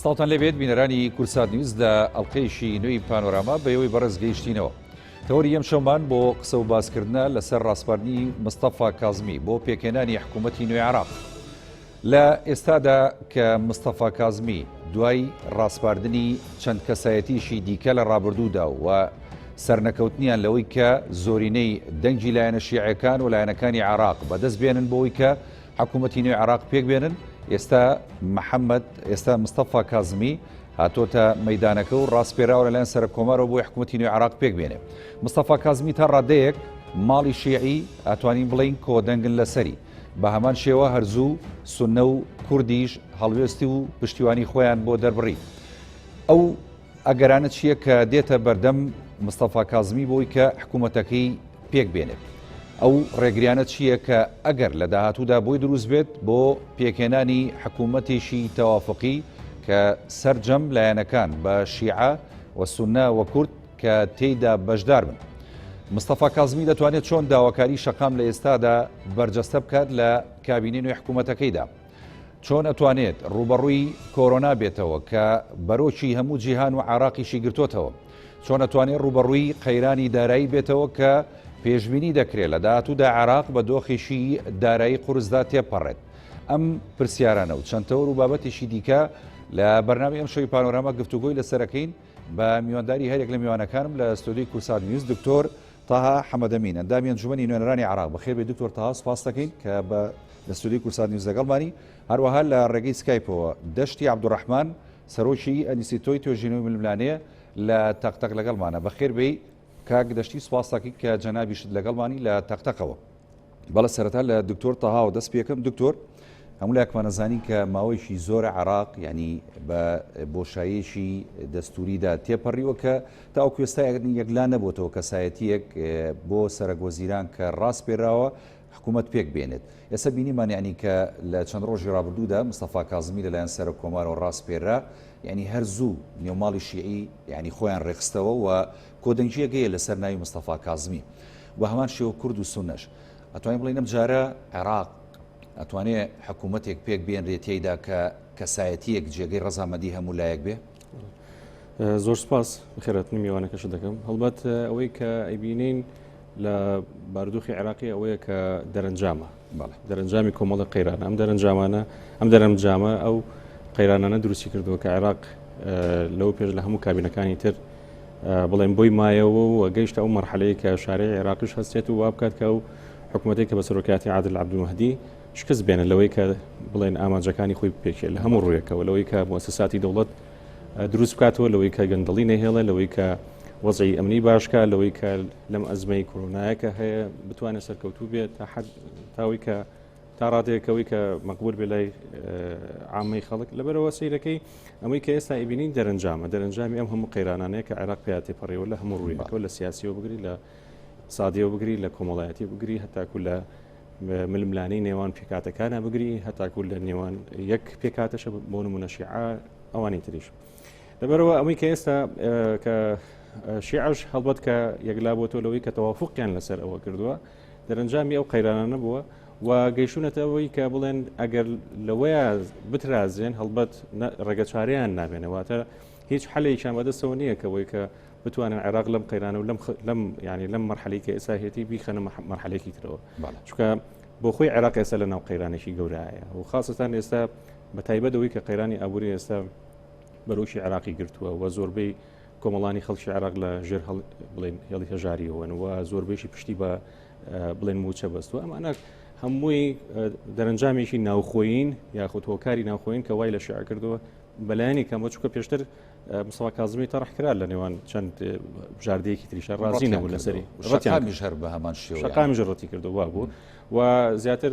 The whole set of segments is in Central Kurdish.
سڵتان لەبێت بینەرانی کورسات نیوز لە ئەڵلقەیەشی نوێی پانۆراما بەیەوەی بەڕێز گەیشتینەوە. تەوەری ئەم شەومان بۆ قسە و باسکردنە لەسەر ڕاستپاردنی مستەفا کازمی بۆ پێکێنانی حکوومەتی نوێی عێراق. لە ئێستادا کە مستەفا کازمی دوای ڕاستپاردنی چەند کەسایەتیشی دیکە لە ڕابردوودا و سەرنەکەوتنیان لەوەی کە زۆرینەی دەنگی لایەنە شیعەکان و لایەنەکانی عێراق بەدەست بێنن بۆەوەی کە حکوومەتی نوێی عێراق پێک بێنن، ئێستا مستەفا کازمی هاتۆتە مەیدانەکە و ڕاستپێراوە لەلایەن سەرۆک کۆمارەوە بۆی حکوومەتی نوێی عێراق پێک بێنێ. مستەفا کازمی تا ڕادەیەک ماڵی شیعی ئاتوانین بڵین کۆدەنگن لەسەری، بە هەمان شێوە هەرزوو سونە و کوردیش هەڵوێستی و پشتیوانی خۆیان بۆ دەربڕی. ئەو ئەگەرانە چییە کە دێتە بەردەم مستەفا کازمی بۆی کە حکوومەتەکەی پێک بێنێت؟ ئەو ڕێگریانە چییە کە ئەگەر لە داهاتوودا بۆی دروست بێت بۆ پێکێنانی حکوومەتێکی تەوافقی کە سەرجەم لایەنەکان بە شیعە و سونە و کورد کە تێیدا بەشدار بن. مستەفا کازمی دەتوانێت چۆن داواکاری شەقام لە ئێستادا بەرجەستە بکات لە کابینەی نوێی حکوومەتەکەیدا؟ چۆن ئەتوانێت ڕوبەڕووی کۆرۆنا بێتەوە کە بەرۆکی هەموو جیهان و عێراقیشی گرتوتەوە؟ چۆن ئەتوانێت ڕوبەڕووی قەیرانی دارایی بێتەوە کە پێشبینی دەکرێت لە داهاتوودا عێراق بە دۆخێکی دارایی قورسدا تێپەڕێت؟ ئەم پرسیارانە و چەندتەوە و بابەتێکی دیکە لە بەرنامەی ئەم شەوی پانۆراما گفتوگۆی لەسەرەکەین بە میوانداری هەرێک لە میوانەکانم لە ستۆدیۆی کورسات نیوز دکتۆر تاها حەمەدەمین، ئەندامی ئەنجومەنی نوێنەرانی عێراق. بەخێر بێ دکتۆر تاها، سوپاس دەکەین کە لە ستۆدیۆی کورسات نیوز لەگەڵمانی. هەروەها لە ڕێگەی سکایپەوە دەشتی عەبدوڕەحمان سەرۆکی ئەنیستیتۆی توێژینەوەی ململانەیە لە تەقتەق لەگەڵمانە. بەخێر بێ کاک دەشتی، سوپاس دەکەین کە جەنابیشت لەگەڵمانی لە تەقتەقەوە. بەڵە سەرەتا لە دکتۆر تاهاوە دەست پێکەم. دکتۆر، هەموو لایەکمان نەزانین کە ماوەیەکی زۆرە عێراق ینی بە بۆشاییەکی دەستوریدا تێپەڕیوە کە تاوەکو ئێستا یەکلا نەبووتەوە کەسایەتیەک بۆ سەرۆکوەزیران کە ڕاست پێراوە حکوومەت پێک بێنێت. ئێستا بینیمان ینی کە لە چەند ڕۆژی ڕابردوودا مستەفا کازمی لەلایەن سەرۆک کۆمارەوە ڕاست پێرا، ینی هەرزوو نێوماڵی شیعی ینی خۆیان ڕێخستەوە و کۆدەنگیەکەیە لەسەر ناوی مستەفا کازمی و هەمان شێوە کورد و سونەش. ئەتوانین بڵین ئەم جارە عێراق ئەتوانێت حکوومەتێک پێک بێنرێت تێیدا کە کەسایەتیەک جێگەی ڕەزامەندی هەموو لایەک بێ؟ زۆر سپاس، خێراتنی میوانەکەش دەکەم. هەڵبەت ئەوەی کە ئەیبینین لە بارودۆخی عێراقی ئەوەیە کە دەرەنجامە، دەرەنجامی کۆمەڵە قەیرانە. ئەم دەرەنجامە ئەو قەیرانانە دروستی کردووە کە عێراق لەو پێش لە هەموو کابینەکانی تر بڵێن بۆی مایەوە و گەیشتە ئەو مەرحەلەیە کە شارەی عێراقیش هەستێت و وا بکات کە ئەو حکوومەتێک کە بە سەرۆکایەتی عادل عەبدولمەهدی شکست بێنە لەوەی کە بڵێن ئامانجەکانی خۆی پێکێت لە هەموو ڕوویەکەوە، لەوەی کە مؤسساتی دەوڵەت دروست بکاتەوە، لەوەی کە گەندەڵی نەهێڵێ، لەوەی کە وەزعی ئەمنی باشکە، لەوەی کە لەم ئەزمەی کۆرۆنایەکە هەیە بتوانێت سەرکەوتوو بێت تاوی کە تا ڕادەیەکەوەی کە مەقبول بێ لای عامەی خەڵک. لەبەرەوە سەیرەکەی ئەمەی کە ئێستا ئیبینین دەرەنجامی ئەم هەموو قەیرانانەیە کە عێراق پێیا تێپەڕێەوە لە هەموو ڕوویەکەوە، لە سیاسیەوە بگری، لە اقتصادیەوە بگری، لە کۆمەڵایەتی بگری، هەتاکو لە ململانەی نێوان پێکاتەکانە بگری، هەتاکو لە نێوان یەک پێکاتەشە بۆ نمونە شیعە ئەوانی تریش. لەبەرەوە ئەمەی کە ئێستا کە شیعەش هەڵبەت کە یەکلا بۆتەوە لەوەی کە تەوافقیان لەسەر ئەوە کردووە، دەرەنجامی ئەو قەیرانانە بووە و گەیشتونەتەوەی کە بڵێن ئەگەر لەوەیە بترازێن هەڵبەت ڕێگەچارەیان نابێنەوە، هیچ حەلێکیان بەدەستەوە نییە کەوەی کە بتوانن عێراق لەم قەیرانە و لەم مەرحەلەی کە ئێستا هێتی بیخەنە مەرحەلەیەکی ترەوە، چونکە بۆ خۆی عێراق ئێستا لە ناو قەیرانێکی گەورەیە و خاصەتان ئێستا بە تایبەتەوەی کە قەیرانی ئابووری ئێستا بەرۆشی عێراقی گرتووە و زۆربەی کۆمەڵانی خەڵکی عێراق لە ژێر بڵێن هێڵی هەژاریەوەن و زۆربەیشی پشتی بە بڵێن موچە بەستووە. ئەمانە هەمووی دەرەنجامێکی ناوخۆیین یاخود هۆکاری ناوخۆیین کە وای لە شیعە کردووە بەلایانی کەمە، چونکە پێشتر مستەفا کازمی تەڕح کرا لە نێوان چەند بژاردەیەکی تریشە ڕازی نەبوو لەسەری شەقامیش هەر بە هەمان شەقامیش ڕەتی کردووە بوو و زیاتر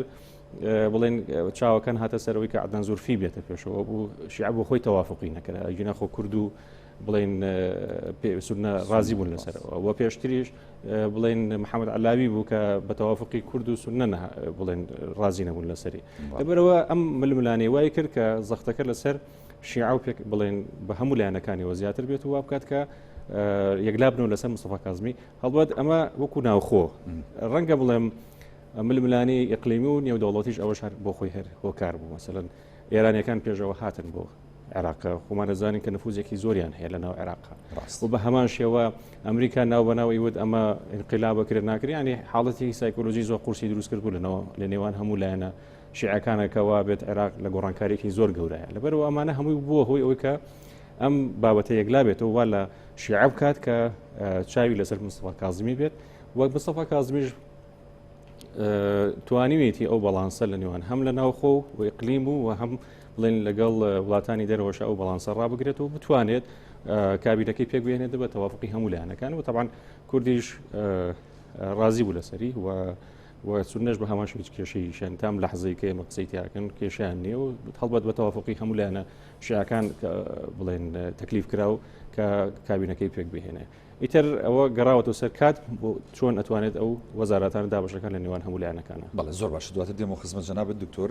بڵێن چاوەکان هاتە سەرەوەی کە عەدنان زولفی بێتە پێشەوە بوو شیعە بۆ خۆی تەوافقی نەکرا، ئەگەر نەخۆ کورد و بڵێن سونە ڕازی بوون لەسەرەوە و پێشتریش بڵێن محەممەد عەلاوی بوو کە بە تەوافقی کورد و سونە بڵێن ڕازی نەبوون لەسەری. لەبەرەوە ئەم ململانەی وای کرد کە زەختەکە لەسەر شیعە و بڵێن بە هەموو لایەنەکانیەوە زیاتر بێت و وا بکات کە یەکلا بنەوە لەسەر مستەفا کازمی. هەڵبەت ئەمە وەکو ناوخۆ ڕەنگە بڵێم ململانی ئیقلیمی و نێودەوڵەتیش ئەوەش هەر بۆ خۆی هەر هۆکار بوو. مەسەلەن ئێرانیەکان پێشەوە هاتن بۆ عێراق خۆمان دەزانین کە نفوزێکی زۆریان هەیە لە ناو عێراق ڕاست. و بە هەمان شێوە ئەمریکا ناو بەناوی وت ئەمە انقلابەکرێت ناکرێت ینی حاڵەتی سایکۆلۆژی زۆر قورسی دروست کرد بوو لە نێوان هەموو لایەنە شیعەکانەکەەوە بێت عێراق لە گۆڕانکاریێکی زۆر گەورەیە لەبەرەوە ئەمانە هەمووی بووە هۆی ئەوەی کە ئەم بابەتە یەکلا بێتەوە وا لە شیعە بکات کە چاوی لەسەر مستەفا کاظمی بێت وەک مستەفا کاظمیش توانیوێتی ئەو بەڵانسە لە نێوان هەم لە ناوخۆ و ئیقلیم و هەم بڵێن لەگەڵ وڵاتانی دەرەوەش ئەو بەڵانسە ڕابگرێتەوە بتوانێت کابینەکەی پێک بێنێت بە تەوافقی هەموو لایەنەکان و طبعاً کوردیش ڕازی بوو لەسەری و سنەش بە هەمان شێوەیە کێشەیشان تام لەحزەی کە ئێمە قسەی تیاکەن کێشیان نییە و هەڵبەت بە تەوافقی هەموو لایەنە شیعەکان بڵێن تەکلیف کراو کە کابینەکەی پێک بهێنێ ئیتر ئەوە گەڕاوەتەوە سەر کات بۆ چۆن ئەتوانێت ئەو وەزارەتان دابەشەکان لە نێوان هەموو لایەنەکانە. بەڵێ زۆر باش دواتر دێمەوە خزمەت جەنابەت دکتۆر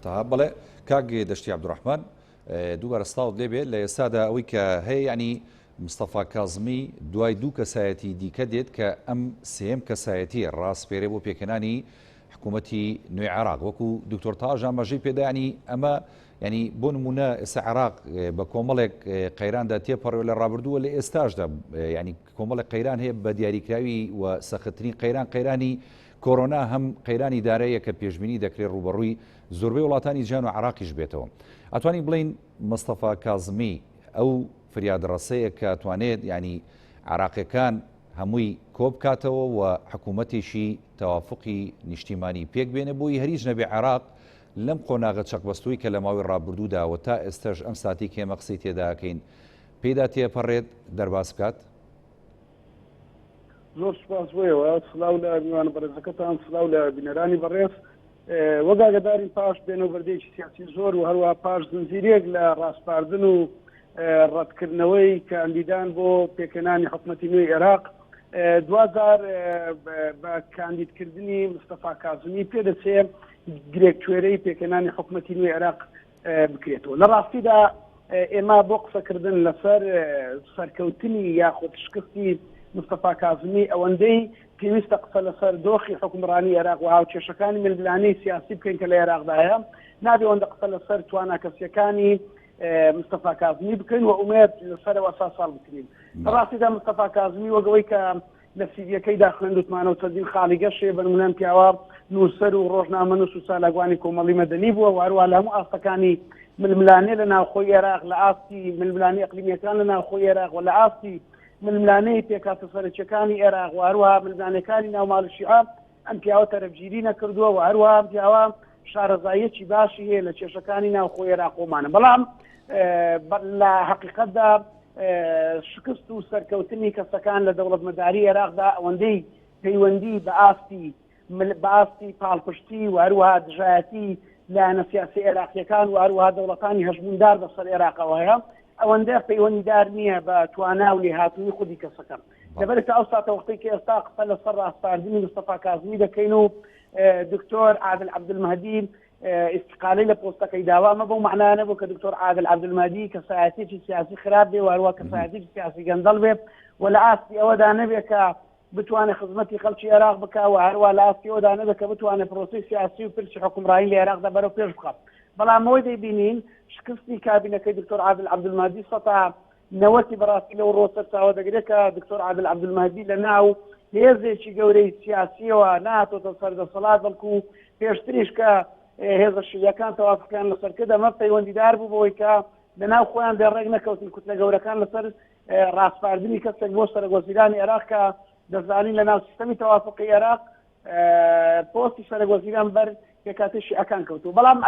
تاها بەڵێ کاک دەشتی عەبدوڕەحمان دووبارە ستاوت لێبێت لە ئێستادا ئەوەی کە هەیە ینی مستەفا کاظمی دوای دوو کەسایەتی دیکە دێت کە ئەم سێم کەسایەتی ڕاستپێرێ بۆ پێکەنانی حکوومەتی نوێی عێراق وەکو دکتۆر تاژ ئاماژەی پێدانی ئەمە ینی بۆ نمونە ئێستا عێراق بە کۆمەڵێک قەیراندا تێپەڕێ لە ڕابردووە لە ئێستاشدا ینی کۆمەڵێک قەیران هەیە بە دیاریکراوی و سەختترین قەیرانی کۆرۆنا هەم قەیرانی دارەیە کە پێشبینی دەکرێت ڕوبەڕووی زۆربەی وڵاتانی جیهان و عێراقیش بێتەوە. ئەتوانین بڵین مستەفا کاظمی ئەو فریادڕەسەیە کە ئەتوانێت ینی عێراقیەکان هەمووی کۆ بکاتەوە و حکوومەتێکی تەوافقی نیشتیمانی پێک بێنێ بۆی هەریج نەبێ عێراق لەم قۆناغە چەقبەستووی کە لە ماوەی ڕابردووداوە تا ئێستش ئەم ساتی کێمە قسەی تێداکەین پێدا تێپەڕێت دەرباس بکات. زۆر سپاس بۆیەوە سلااو لە میوانە بەڕێزەکەتان سلااو لە بینەرانی بەڕێز وەگاگەدارین پاش بێنەوەبەردەیەکی سیاسی زۆر و هەروە پاش زنجیرێک لە ڕاستپاردن و ڕەتکردنەوەی کە ئەندیدان بۆ پێکەنانی حکوومەتی نوێی عێراق 2000 بە کاندیدکردنی مستەفا کاظمی پێدەچێت گرێککوێرەی پێکەنانی حکوومەتی نوێی عێراق بکرێتەوە. لە ڕاستیدا ئێمە بۆ قسەکردن لەسەر سەرکەوتنی یاخود شکستی مستەفا کاظمی ئەوەندەی پێویستە قسە لەسەر دۆخی حکومڕانی عێراق و هاوکێشەکانی ململانەی سیاسی بکەین کە لە عێراقدایە نابێ ئەوەندە قسە لەسەر تواناکەسیەکانی مستەفا کاظمی بکەین و ئومێد لەسەرەوە ساڵ بکرین. ڕاستیدا مستەفا کاظمی وەگەوەی کە لە سیدیەکەیدا خوێندوتمانە و چەندین خاڵی گەشێ بە نمونەن پیاوە نووسەر و ڕۆژنامە نووس و سالاگوانی کۆمەڵی مەدەنی بووە و هەروە لە هەموو ئاستەکانی ململانێ لە ناوخۆی عێراق لە ئاستی ململانی ئەقلیمیەکان لە ناوخۆی عێراق و لە ئاستی ململانەی پێکاتە سەرچەکانی عێراق و هەروە ململانەکانی ناوماڵ شیعە ئەم پیاوە تەرەفگیری نەکردووە و هەروە ئەم پیاوە شارەزایەکی باشی هەیە لە کێشەکانی ناوخۆی عێراقۆمانە. بەڵام لە حقیقەتدا شکست و سەرکەوتنی کەسەکان لە دەوڵەتمەداری عێراقدا ئەوەندەی پەیوەندی بە ئاستی پاڵپشتی و هەروەها دژایەتی لایەنە سیاسی عێراقیەکان و هەروەها دەوڵەتانی هەژموندار بەسەر عێراقەوە هەیە ئەوەندە پەیوەندیدار نییە بە توانا و لێهاتووی خودی کەسەکەم. لەبەرێت ئەو ساتە وەختەی کە ئێستا قسە لەسەر ڕاستپاردنی مستەفا کاظمی دەکەین و دکتۆر عادل عەبدولمەهدی استقالی لە پۆستەکەی داوا ئەمە بەو معنایە نەبوو کە دکتۆر عادل عەبدولمەهدی کەسایەتێکی سیاسی خراپ بێ و هەروە کەسایەتێکی سیاسی گەندەڵ بێ و لە ئاستی ئەوەدا نەبێ کە بتوانێت خزمەتی خەڵکی عێراق بکە و هەروە لە ئاستی ئەوەدا نەبێت کە بتوانێت پرۆسەی سیاسی و پرسی حکومڕایی لە عێراقدا بەرەو پێش بخات. بەڵام ئەوەی دەیبینین شکستی کابینەکەی دکتۆر عادل عەبدولمەهدی سەتا 90 بەڕاستی لەو ڕۆسەر چاوە دەگرێت کە دکتۆر عادل عەبدولمەهدی لە ناو هێزێکی گەورەی سیاسیەوە نهاتۆتە سەردەسەڵات بەڵکو پێشتریش کە هێزە شیعەکان تەوافقیان لەسەر کرد ئەمە پەیوەندیدار بوو بەوەی کە لە ناو خۆیان دەڕێک نەکەوتن کوتلە گەورەکان لەسەر ڕاستپاردنی کەسێک بۆ سەرۆکوەزیرانی عێراق کە دەزانین لە ناو سیستەمی تەوافقی عێراق پۆستی سەرۆکوەزیران بەر پێکاتی شیعەکان کەوتووە. بەڵام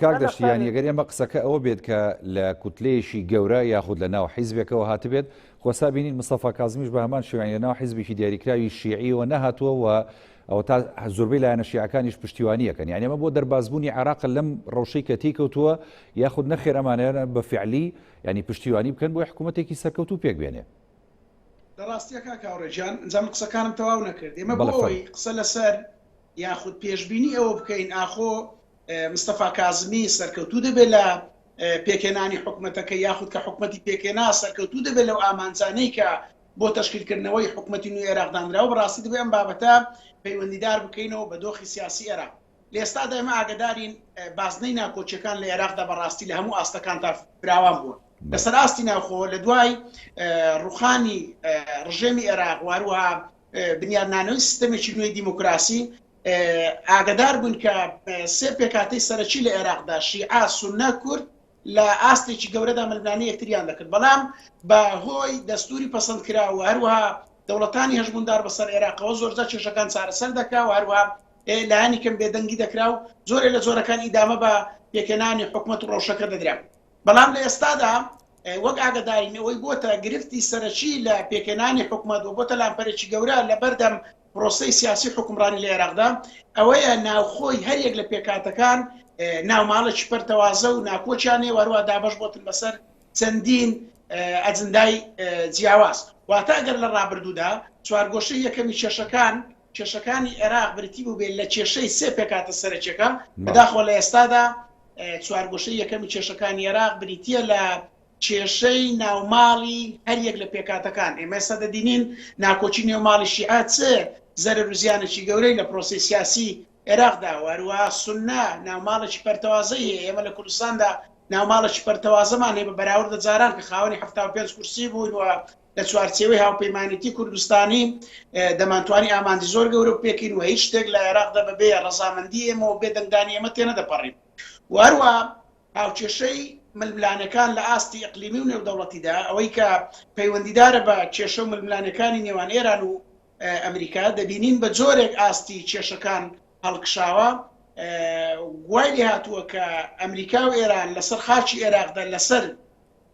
کاک دەشتیان یەگەر ئێمە قسەکە ئەوە بێت کە لە کوتلەیەشی گەورە یاخود لە ناو حیزبێکەوە هاتبێت خۆسا بینین مستەفا کاظمیش بە هەمان شێوەیان لە ناو حیزبێکی دیاریکراوی شیعیەوە نەهاتووە و ئەو تا زۆربەی لایەنە شیعەکانیش پشتیوانیەکەن. یعنی ئەمە بۆ دەربازبوونی عێراق لەم ڕەوشەی کە تێکەوتووە یاخود نەخێر ئەمانەیە بە فعلی ینی پشتیوانی بکەن بۆ حکوومەتێکی سەرکەوتوو پێک بێنێ. لە ڕاستیەکە کاوڕێجان ئەنجام قسەکانم تەواو نەکرد. ئێمە بۆەوەی قسە لەسەر یاخود پێشبینی ئەوە بکەین ئاخۆ مستەفا کاظمی سەرکەوتوو دەبێت لە پێکێنانی حکوومەتەکە یاخود کە حکوومەتی پێکێنا سەرکەوتوو دەبێت لەو ئامانجانەی کە بۆ تەشکیلکردنەوەی حکوومەتی نوێی عێراق دانراوە. بەڕاستی دەبێت ئەم بابەتە پەیوەندیدار بکەینەوە بە دۆخی سیاسی عێراق. لێستادا ئێمە ئاگدارین بازنەی ناکۆچیەکان لە عێراقدا بەڕاستی لە هەموو ئاستەکان تا فراوان بووە لەسەر ئاستی ناوخۆ لە دوای ڕوخانی ڕژێمی عێراق واروها بنیادنانەوەی سیستەمێکی نوێی دیموکراسی ئاگدار بوون کە سێ پێکاتەی سەرەکی لە عێراقدا شیعە سونە کورد لە ئاستێکی گەورەدا ململانەی یەکتریان دەکرد بەڵام بە هۆی دەستوری پەسەندکرا و هەروەها دەوڵەتانی هەژموندار بەسەر عێراقەوە زۆرجار کێشەکان چارەسەر دەکا و هەروەها لایانی کەم بێدەنگی دەکرا و زۆرێ لە زۆرەکان ئیدامە بە پێکەنانی حکومەت و ڕۆژەکە دەدرا بەڵام لە ئێستادا وەک ئاگدارین ئەوەی بۆتە گرفتی سەرەکی لە پێکەنانی حکومەت و بۆتە لامپەرێکی گەورە لە بەردەم پرۆسەی سیاسی حکومڕانی لە عێراقدا ئەوەیە ناوخۆی هەریەک لە پێکاتەکان ناوماڵێکی پەرتەوازە و ناکۆچیانێ وەروە دابەش بۆتن بەسەر چەندین ئەجندای جیاواز واتە ئەگەر لە ڕابردوودا چوارگۆشەی یەکەمی کێشەکانی عێراق بریتی بوو بێت لە کێشەی سێ پێکاتە سەرەکیەکە بەداخۆ لە ئێستادا چوارگۆشەی یەکەمی کێشەکانی عێراق بریتیە لە کێشەی ناوماڵی هەریەک لە پێکاتەکان ئێمە ئێستا دەدینین ناکۆچی نێوماڵی شیعە چێ زەرر و زیانێکی گەورەی لە پرۆسی سیاسی عێراقدا وەروە سونە ناوماڵێکی پەرتەوازەیە ئێمە لە کوردستاندا ناوماڵێکی پەرتەوازەمان هەیە بە بەراورد جاران کە خاوەنی 75 کورسی بوون و لە چوارچێوەی هاوپەیمانیتی کوردستانی دەمانتوانی ئاماندی زۆر گەورە پێکین و هیچ شتێک لە عێراقدا بەبێ ڕەزامەندی ئێمە و بێدەنگدانی ئێمە تێنە دەپەڕین وەروە هاوکێشەی ململانەکان لە ئاستی ئەقلیمی و نێودەوڵەتیدا ئەوەی کە پەیوەندیدارە بە کێشە و ململانەکانی نێوان ئێران و ئەمریکا دەبینین بە جۆرێک ئاستی کێشەکان هەڵکشاوە گوای لێ هاتووە کە ئەمریکا و ئێران لەسەر خاچی عێراقدا لەسەر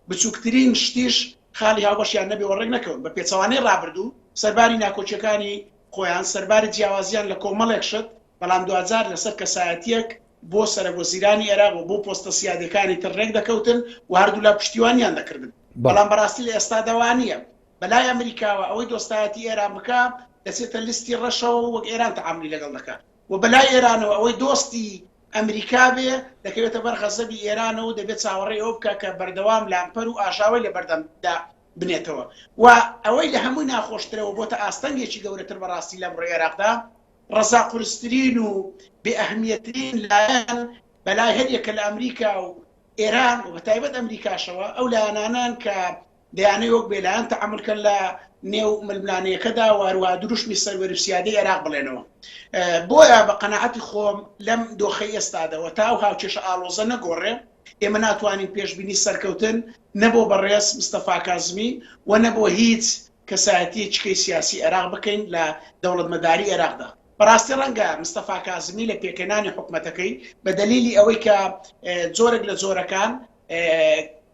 بچووکترین شتیش خاڵی هاوبەشیان نەبێ وەڕێک نەکەون بە پێچەوانەی ڕابردوو سەرباری ناکۆچیەکانی خۆیان سەرباری جیاوازیان لە کۆمەڵێک شت بەڵام دوجار لەسەر کەسایەتیەک بۆ سەرۆکوەزیرانی عێراق و بۆ پۆستە سیادەکانی تر ڕێک دەکەوتن و هەردوو لە پشتیوانیان دەکردن بەڵام بەڕاستی لە ئێستا دەوانیە بەلای ئەمریکاوە ئەوەی دۆستایەتی ئێران بکە دەچێتە لیستی ڕەشەوە وەک ئێران تەعاملی لەگەڵ دەکات و بەلای ئێرانەوە ئەوەی دۆستی ئەمریکا بێ دەکەوێتە بەرخەزەبی ئێرانەوە دەبێت چاوەڕێ ئەو بکە کە بەردەوام لامپەر و ئاژاوی لە بەردەمدا بنێتەوە و ئەوەی لە هەمووی ناخۆشترەوە بۆتە ئاستەنگێکی گەورەتر بەڕاستی لەم ڕێی عێراقدا ڕەزاقورسترین و بێئەهمیەترین لایەن بەلای هەریەکە لە ئەمریکا و ئێران و بەتایبەت ئەمریکاشەوە ئەو لایەنانان کە دەیانەوە وەک بێلایەن تەعاملکەن لە نێو ململانەیەکەدا واروها دروشمی سەروەری سیادەی عێراق بڵێنەوە بۆیە بە قەناعەتی خۆم لەم دۆخەی ئێستادەوە تا و هاوکێشە ئاڵۆزە نەگۆڕێ ئێمە ناتوانین پێشبینی سەرکەوتن نەبۆ بەڕێز مستەفا کازمی و نەبۆ هیچ کەسایەتی چکەی سیاسی عێراق بکەین لە دەوڵەتمەداری عێراقدا بەڕاستی ڕەنگە مستەفا کازمی لە پێکەنانی حکومەتەکەی بە دەلیلی ئەوەی کە جۆرێک لە جۆرەکان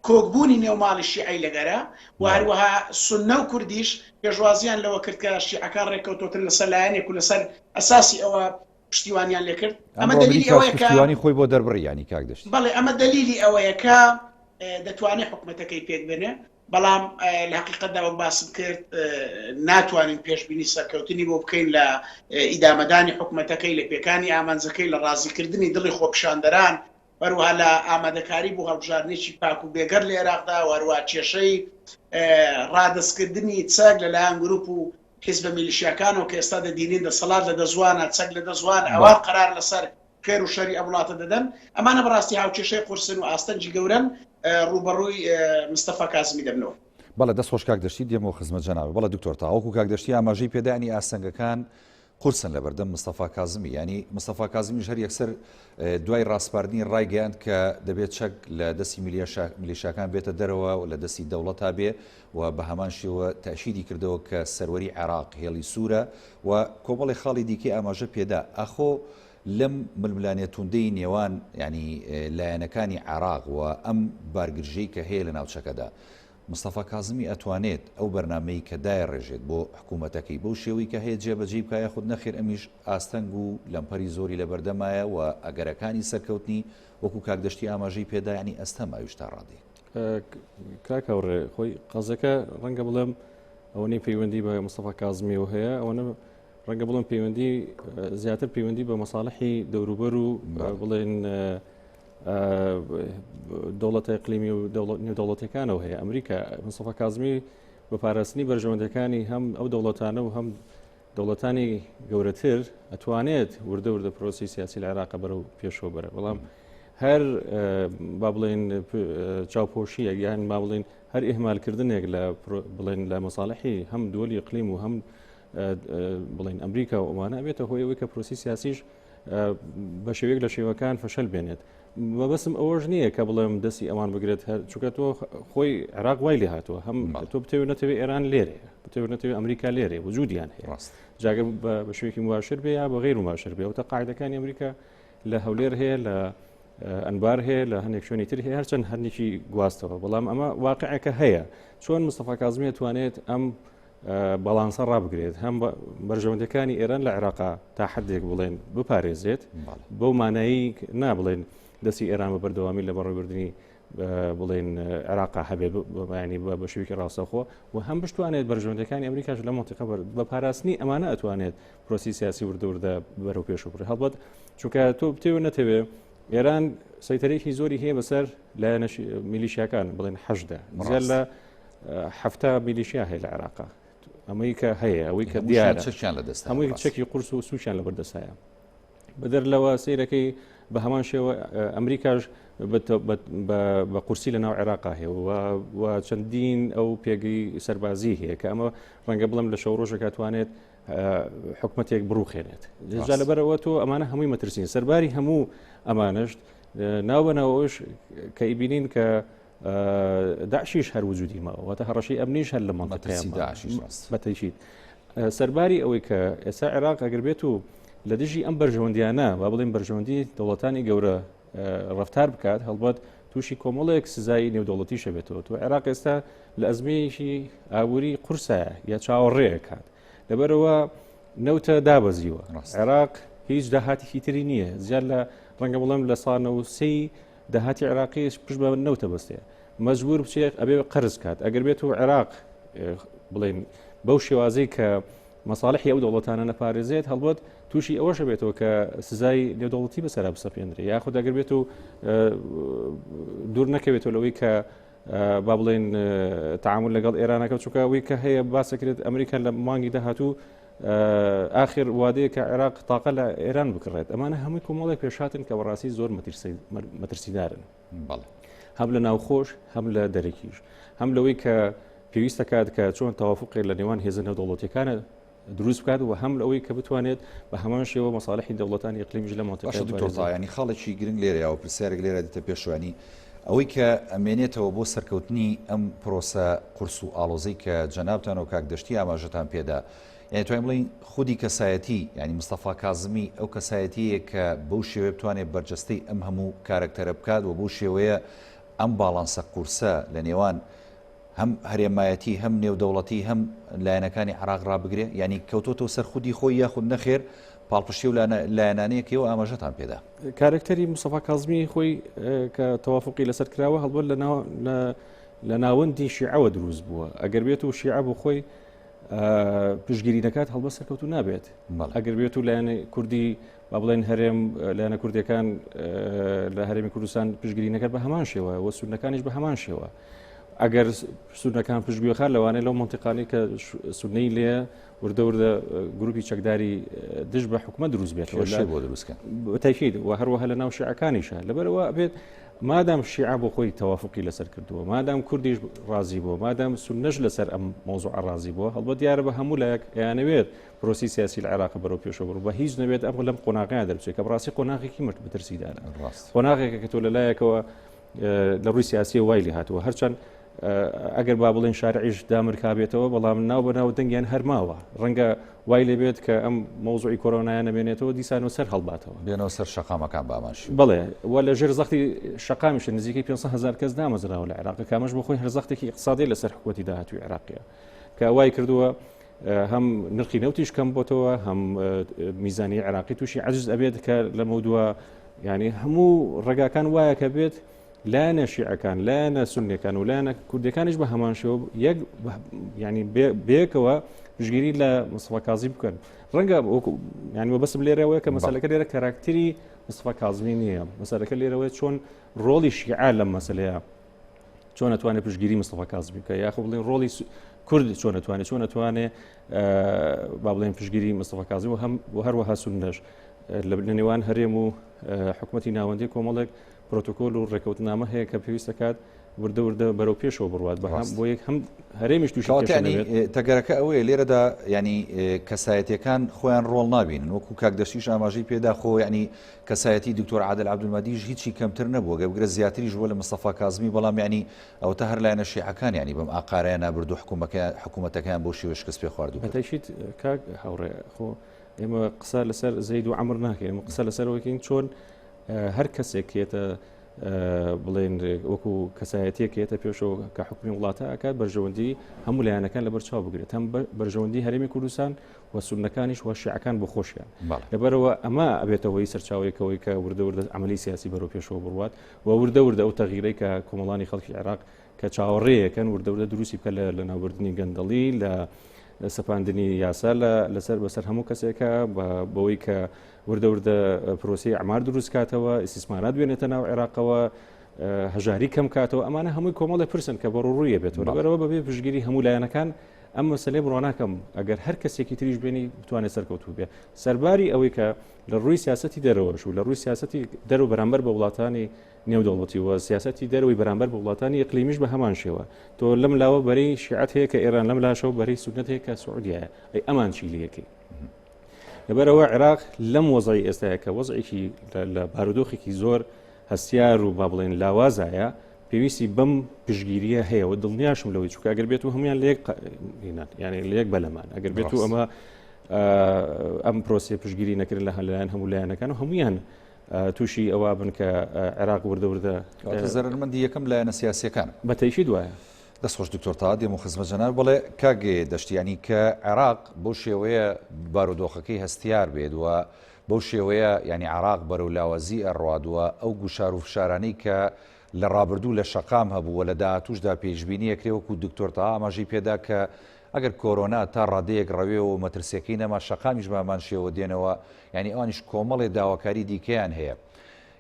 کۆکبوونی نێوماڵی شیعی لەگەرە و هەروەها سونە و کوردیش پێشوازیان لەوە کرد کە شیعەکان ڕێککەوتوتن لەسەر لایەنێک و لەسەر ئەساسی ئەوە پشتیوانیان لێ کرد ئەمە دلیلی ئەوەیە کە پشتیوانی خۆی بۆ دەربڕیانی کاک دەشت بەڵێ ئەمە دلیلی ئەوەیە کە دەتوانێت حکومەتەکەی پێک بێنێ بەڵام لە حقیقەتدا وەک باسم کرد ناتوانین پێشبینی سەرکەوتنی بۆ بکەین لە ئیدامەدانی حکومەتەکەی لە پێکانی ئامانجەکەی لە ڕازیکردنی دڵی خۆپشاندەران وەروها لە ئامادەکاری بۆ هەڵبژاردنێکی پاک و بێگەر لە عێراقدا وەروها کێشەی ڕادەستکردنی چەک لەلایەن گروپ و حیزبە میلیشیاکانەوە کە ئێستا دەدینین دەسەڵات لە دەزوانە چەک لە دەزوان ئەوان قەرار لەسەر خێر و شەری ئەم وڵاتە دەدەن ئەمانە بەڕاستی هاوکێشەی قورسن و ئاستەنجی گەورەن ڕوبەڕووی مستەفا کازمی دەبنەوە. بەڵێ دەست خۆش کاک دەشتی دێمەوە خزمەت جەنابێت بەڵێ دکتۆر تاوەکو کاک دەشتی ئاماژەی پێدانی ئاستەنگەکان قورسن لە بەردەم مستەفا کازمی ینی مستەفا کازمیش هەر یەکسەر دوای ڕاستپاردنی ڕایگەیاند کە دەبێت چەک لە دەستی میلیشیاکان بێتە دەرەوە و لە دەستی دەوڵەتا بێ و بە هەمان شێوە تەشیدی کردەوە کە سەروەری عێراق هێڵی سوورە و کۆمەڵی خاڵی دیکەی ئاماژە پێدا ئەخۆ لەم ململانێت توندەی نێوان ینی لایەنەکانی عێراق و ئەم بارگرژەی کە هەیە لە ناوچەکەدا مستەفا کازمی ئەتوانێت ئەو بەرنامەی کە دایڕێژێت بۆ حکوومەتەکەی بەو شێوەی کە هەیە جێبەجێ بکایە خود نەخێر ئەمیش ئاستەنگ و لەمپەری زۆری لە بەردەمایە و ئەگەرەکانی سەرکەوتنی وەکو کاک دەشتی ئاماژەی پێدا ینی ئەستەماویش تا ڕادێ کاکەوڕێ خۆی قەزەکە ڕەنگە بڵێم ئەوەی پەیوەندی بە مستەفا کازمیەوە هەیە ئەوەنە ڕەنگە بڵێم پەیوەندی زیاتر پەیوەندی بە مەساڵحی دەوروبەر و بڵێن دەوڵەتە ئیقلیمی و نێودەوڵەتەکانەوە هەیە ئەمریکا مستەفا کازمی بە پاراستنی بەرژەوەندەکانی هەم ئەو دەوڵەتانە و هەم دەوڵەتانی گەورەتر ئەتوانێت وردە پرۆسی سیاسی لە عێراق بەرەو پێشەوە بەرە بەڵام هەر با بڵێن چاوپۆشیە یان با بڵێن هەر ئێهمالکردنێک لە بڵێن لە مەساڵحی هەم دووەلی ئیقلیم و هەم بڵێن ئەمریکا و ئەمانە بێتە هۆی ئەوەی کە پرۆسی سیاسیش بە شێوەیەک لە شێوەکان فەشەل بێنێت. مەبەستم ئەوەش نییە کە بڵێم دەستی ئەمان بگرێت چونکە تۆ خۆی عێراق وای لێ هاتووە هەم تۆ بتەوێت نەتەوێت ئێران لێرێ بتەوێت نەتەوێت ئەمریکا لێرێ وجودیان هەیە جاگە بە شوێکی مباشر بێ یا بە غیر مباشر بێ و تا قاعدەکانی ئەمریکا لە هەولێر هەیە لە ئەنبار هەیە لە هەندێک شوێنی تر هەیە هەرچەند هەندێکی گواستەوە بەڵام ئەمە واقعەکە هەیە چۆن مستەفا کاظمی توانێت ئەم بەڵانسە ڕابگرێت هەم بەرژەوەندەکانی ئێران لە عێراقا تا حدێک بڵێن بپارێزێت بەو مانایی نابڵێن دەستی ئێران بە بەردەوامی لە بەڕێوەبردننی بڵێن عێراقا هەبێ ینی بە شوێکی ڕاستەخۆ و هەم بتوانێت بەرژەوەندەکانی ئەمریکاش لە مۆنتیقە بە پاراستنی ئەمانە ئەتوانێت پرۆسی سیاسی وردە بەرەو پێش بڕێ هەڵبەت چونکە تۆ بتێوە نەتەوێ ئێران سەیتەرێکی زۆری هەیە بەسەر لایەنە میلیشیاکان بڵێن حەشدە زیاد لە 7 میلیشیا هەیە لە عێراقا ئەمەی کە هەیە ئەوەی کە دیارە هەمووی چەکی قورس و سووچیان لە بەردەسایە بەدەر لەوە سیرەکەی بە هەمان شێوە ئەمریکاش بە قورسی لە ناو عێراقا هەیە و چەندین ئەو پێگەی سەربازی هەیە کە ئەمە ڕەنگە بڵم لە شەو ڕۆژێک توانێت حکومەتێک بڕوخێنێت جا لەبەرەوە تۆ ئەمانە هەمووی مەترسین سەرباری هەموو ئەمانش ناو بەناوەش کە ئیبینین کە داعشیش هەر وجودی ماوە تا هەڕەشی ئەمنیش هەر لە منطقەیە بەتەیشیت سەرباری ئەوەی کە ئێستا عێراق ئەگەر بێت و لە دژی ئەم بەرژەوەندیانە با بڵێن بەرژەوەندی دەوڵەتانی گەورە ڕفتار بکات هەڵبەت تووشی کۆمەڵێک سزایی نێودەوڵەتی شەبێتەوە تو عێراق ئێستا لە ئەزمەیەکی ئابووری قورسایە یا چاوەڕێیە کات لەبەرەوە نەوتە دابەزیوە عێراق هیچ داهاتێکی تری نییە زیاد لە ڕەنگە بڵێم لە ساڵ 93 داهاتی عێراقیش پشت بە نەوتە بەستەیە مەجبور بچێت ئەبێ قەرز کات ئەگەر بێت و عێراق بڵێن بەو شێوازەی کە مەساڵحی ئەو دەوڵەتانە نەپارێزێت هەڵبەت تووشی ئەوەشە بێتەوە کە سزای نێودەوڵەتی بەسەرا بسەپێنرێ یاخود ئەگەر بێت و دوور نەکەوێتەوە لەوەی کە با بڵێن تعامل لەگەڵ ئێرانەکە چووکە ئەوەی کە هەیە باسەکرێت ئەمریکا لە مانگی داهاتوو آخر وادەیە کە عێراق تاقە لە ئێران بکڕێت ئەمانە هەمووی کۆمەڵێک پێشاتن کە بەڕاستی زۆر مەترسیدارن هەم لە ناوخۆش هەم لە دەرەکیش هەم لەوەی کە پێویستە کات کە چۆن تەوافقی لە نێوان هێزە نێودەوڵەتیەکانە دروست بکات و هەم لەوەی کە بتوانێت بە هەمان شێوە مەساڵحی دەوڵەتانی ئیقلیمیش لە منطقەیە ینی خاڵێکی گرنگ لێرەیە و پرسیارێک لێرە دیتە پێشوانی ئەوەی کە ئەمێنێتەوە بۆ سەرکەوتنی ئەم پرۆسە قورس و ئاڵۆزەی کە جەنابتان و کاک دەشتی ئاماژەتان پێدا یعنی توانین بڵین خودی کەسایەتی ینی مستەفا کاظمی ئەو کەسایەتیە کە بەو شێوەیە بتوانێت بەرجەستەی ئەم هەموو کارکتەرە بکات و بەو شێوەیە ئەم باڵانسە قورسە لە نێوان هەم هەرێمایەتی هەم نێودەوڵەتی هەم لایەنەکانی عێراق ڕابگرێ ینی کەوتۆتەوە سەر خودی خۆی یاخود نەخێر پاڵپشتی و لایەنانەیەکەوە ئاماژەتان پێدا کارکتەری مستەفا کاظمی خۆی کە تەوافقی لەسەر کراوە هەڵبەت لە ناوەندی شیعەوە دروست بووە ئەگەر بێت و شیعە بۆ خۆی پشگیری دەکات هەڵبەت سەرکەوتو نابێت ئەگەر بێت و لایەنە کوردی با بڵێن هەرێم لایەنە کوردیەکان لە هەرێمی کوردستان پشگیری نەکات بە هەمان شێوە و سونەکانیش بە هەمان شێوە ئەگەر سونەکان پشتگوێخار لەوانەیە لەو منطقانی کە سونەی لێ وردە گروپی چەکداری دژ بە حکومەت دروست بێت بۆ دروستکە تایفید و هەروەها لە ناو شیعەکانیشە لەبەرەوە بێت مادام شیعە بۆ خۆی تەوافقی لەسەر کردووە مادام کوردیش ڕازی بووە مادام سونەش لەسەر ئەم مۆزوع ڕازی بووە هەڵبەت دیارە بە هەموو لایەک یانەوێت پرۆسی سیاسی لە عێراق بەرەو پێشەوە بڕ بە هیچ نەبێت ئەم لەم قۆناغیان دەرچێت کە بەڕاستی قۆناغێکی بەترسیدارە قۆناغێکە کە تۆ لەلایەکەوە لە ڕووی سیاسی وای لێ هاتووە هەرچەند ئەگەر با بڵێن شارعیش دامرکابێتەوە بەڵام ناو بەناو دەنگیان هەرماوە ڕەنگە وای لێ بێت کە ئەم مۆزوعی کۆرۆنایان نەبێنێتەوە دیسان و سەر هەڵباتەوە بێنەوە سەر شەقامەکان بامانش بڵێ وە لە ژێر زەختی شەقامیش نزیکەی 500,000 کەس دامەزراوە لە عێراق کامەش بۆ خۆی هەرزەختێکی اقتصادی لەسەر حکومەتی داهاتووی عێراقیە کە وای کردووە هەم نرخی نەوتیش کەم بۆتەوە هەم میزانی عێراقی تووشی عەجز ئەبێت کە لە مەودووە ینی هەموو ڕێگاکان وایە کە بێت لایەنە شیعەکان لایەنە سونیەکان و لایەنە کوردەکانیش بە هەمان شێوە یەک ینی بێکەوە پشگیری لە مستەفا کاظمی بکەن ڕەنگە ینی وەبەسم لێرەوەیە کە مەسەلەکە لێرە کاراکتەری مستەفا کاظمی نییە مەسەلەکە لێرەوەی چۆن ڕۆڵی شیعە لەم مەسەلەیە چۆن نتوانێت پشتگیری مستەفا کازمی بکە یاخۆ بڵێن ڕۆڵی کورد چۆن نتوانێت با بڵێن پشتگیری مستەفا کازمی و هەروەها سونەش لە نێوان هەرێم و حکوومەتی ناوەندی کۆمەڵێک پرۆتۆکۆل و ڕێکەوتنامە هەیە کە پێویستە کات وردە بەرەو پێشەوە بڕوات بە بۆ یەک هەم هەرێمیش تووشی تەگەرەکە ئەوەیە لێرەدا ینی کەسایەتیەکان خۆیان ڕۆڵ نابین وەکو کاک دەشتیش ئاماژەی پێدا خۆ ینی کەسایەتی دکتۆر عادل عەبدولمەجیدیش هیچی کەمتر نەبووە گەبگرە زیاتریش بۆ لە مستەفا کازمی بەڵام ینی ئەو تا هەر لایەنە شیعەکان ینی بەم ئاقارەیە نابردوو حکوومەتەکان بۆ شێوە شکست پێ خواردووە بەتایشیت کاک هاوڕێ خۆ ئێمە قسە لەسەر زەید و عەمر ناکەین ئێمە قسە لەسەرەوەکەین چۆن هەر کەسێکێتە بڵێن وەکو کەسایەتیەکێتە پێشەوە کە حکومی وڵاتە ئاکات بەرژەوەندی هەموو لایەنەکان لەبەرچاو بگرێت هەم بەرژەوەندی هەرێمی کوردستان و سونەکانیش و شیعەکان بۆ خۆشیان لەبەرەوە ئەمە ئەبێتەوەی سەرچاوەیەکەوەی کە وردە عملی سیاسی بەرەو پێشەوە بڕوات و وردە ئەو تەغیرەی کە کۆمەڵانی خەڵکی عێراق کە چاوەڕێیەکەن وردە دروستی بکە لە ناوبردننی گەندەڵی لە سەپاندنی یاسا لەسەر بەسەر هەموو کەسێکە بەوەی کە وردە پرۆسی ئەعمار دروست کاتەوە ئیسیسمانات بێنێتە ناو عێراقەوە هەژاری کەم کاتەوە ئەمانە هەمووی کۆمەڵی پرسن کە بەڕوڕویە بێتەوە لەبەرەوە بەبێ پشتگیری هەموو لایەنەکان ئەم مەسەلەی بڕواناکەم ئەگەر هەر کەسێکی تریش بێنی بتوانێت سەرکەوتوو بێ سەرباری ئەوەی کە لە ڕووی سیاسەتی دەرەوەش و لە ڕووی سیاسەتی دەرەوە بەرامبەر بە وڵاتانی نێودەوڵەتی و سیاسەتی دەرەوەی بەرامبەر بە وڵاتانی ئیقلیمیش بە هەمان شێوە تۆ لەم لاوە بەرەی شیعەت هەیە کە ئێران لەم لاشەوە بەرەی سونەت هەیە کە سعودیایە ئەی ئەمان چیلیەکەی لەبەرەوە عێراق لەم وەزعی ئێستاە کە وەزعێکی لە بارودۆخێکی زۆر هەستیار و با بڵێن لاوازایە پێویستی بەم پشگیریە هەیە و دڵنیاشم لەوەی چووکە ئەگەر بێت و هەمویان لە یەک بەلەمان ئەگەر بێت و ئەمە ئەم پرۆسی پشگیری نەکرد لە هەلایەن هەموو لایەنەکان و هەمویان تووشی ئەوە بن کە عێراق وردە زەرمەندی یەکەم لایەنە سیاسیەکان بەتەیشی دوایە دەستخۆش دکتۆر تا دێم و خزمەت جەناب بڵێ کاگێ دەشتیانی کە عێراق بۆ شێوەیە بارودۆخەکەی هەستیار بێت و بەو شێوەیە ینی عێراق بەرەو لاوەزی ئەڕوادووە ئەو گوشار و فشارانەی کە لە ڕابردوو لە شەقام هەبووە لە داهاتووشدا پێشبینیەکرێ وەکو دکتۆر تا ئاماژەی پێدا کە ئەگەر کۆرۆنا تا ڕادەیەک ڕەوێ و مەترسیەکەی نەما شەقامیش بامان شێوە دێنەوە ینی ئەوانیش کۆمەڵێ داواکاری دیکەیان هەیە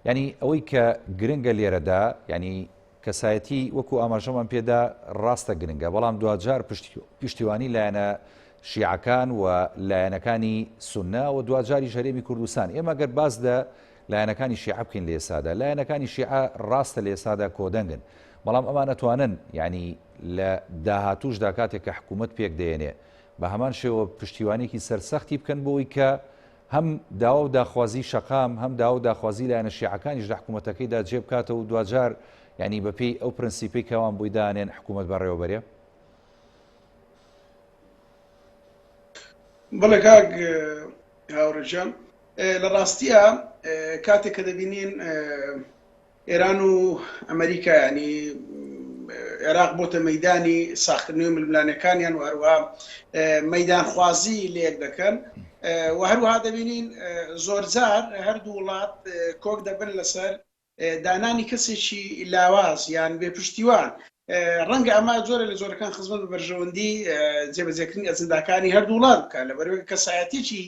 ینی ئەوەی کە گرنگە لێرەدا ینی کەسایەتی وەکو ئاماژەمان پێدا ڕاستە گرنگە بەڵام دوجار پشتیوانی لایەنە شیعەکان و لایەنەکانی سونە و دوجاری هەرێمی کوردستان ئێمە گەر باز دە لایەنەکانی شیعە بکەین لە ئێسادا لایەنەکانی شیعە ڕاستە لە ئێسادا کۆدەنگن بەڵام ئەمان نەتوانن ینی لە داهاتووشدا کاتێک کە حکوومەت پێک دێنێ بە هەمان شێوە پشتیوانێکی سەرسەختی بکەن بۆی کە هەم داوا و داخوازی شەقام هەم داوا و داخوازی لایەنە شیعەکانیش لە حکوومەتەکەیدا جێ بکاتەوە و دوجار ینی بەپێی ئەو پرەنسیپەی کەوان بووی دانێن حکوومەت بەڕێوەبەرێ بەڵێ کاک هاوڕێجان لە ڕاستیە کاتێک کە دەبینین ئێران و ئەمریکا ینی عێراق بۆتە مەیدانی ساختکردنەوەی ململانەکانیان و هەروەها مەیدان خوازی لێک دەکەن و هەروەها دەبینین زۆرجار هەردوو وڵات کۆک دەبن لەسەر دانانی کەسێکی لاواز یان بێپشتیوان ڕەنگە ئەمە جۆرە لە جۆرەکان خزمەت بە بەرژەوەندی جێبەجێکردنی ئەجنداکانی هەردوو وڵات بکە لەبەرەوەی کەسایەتێکی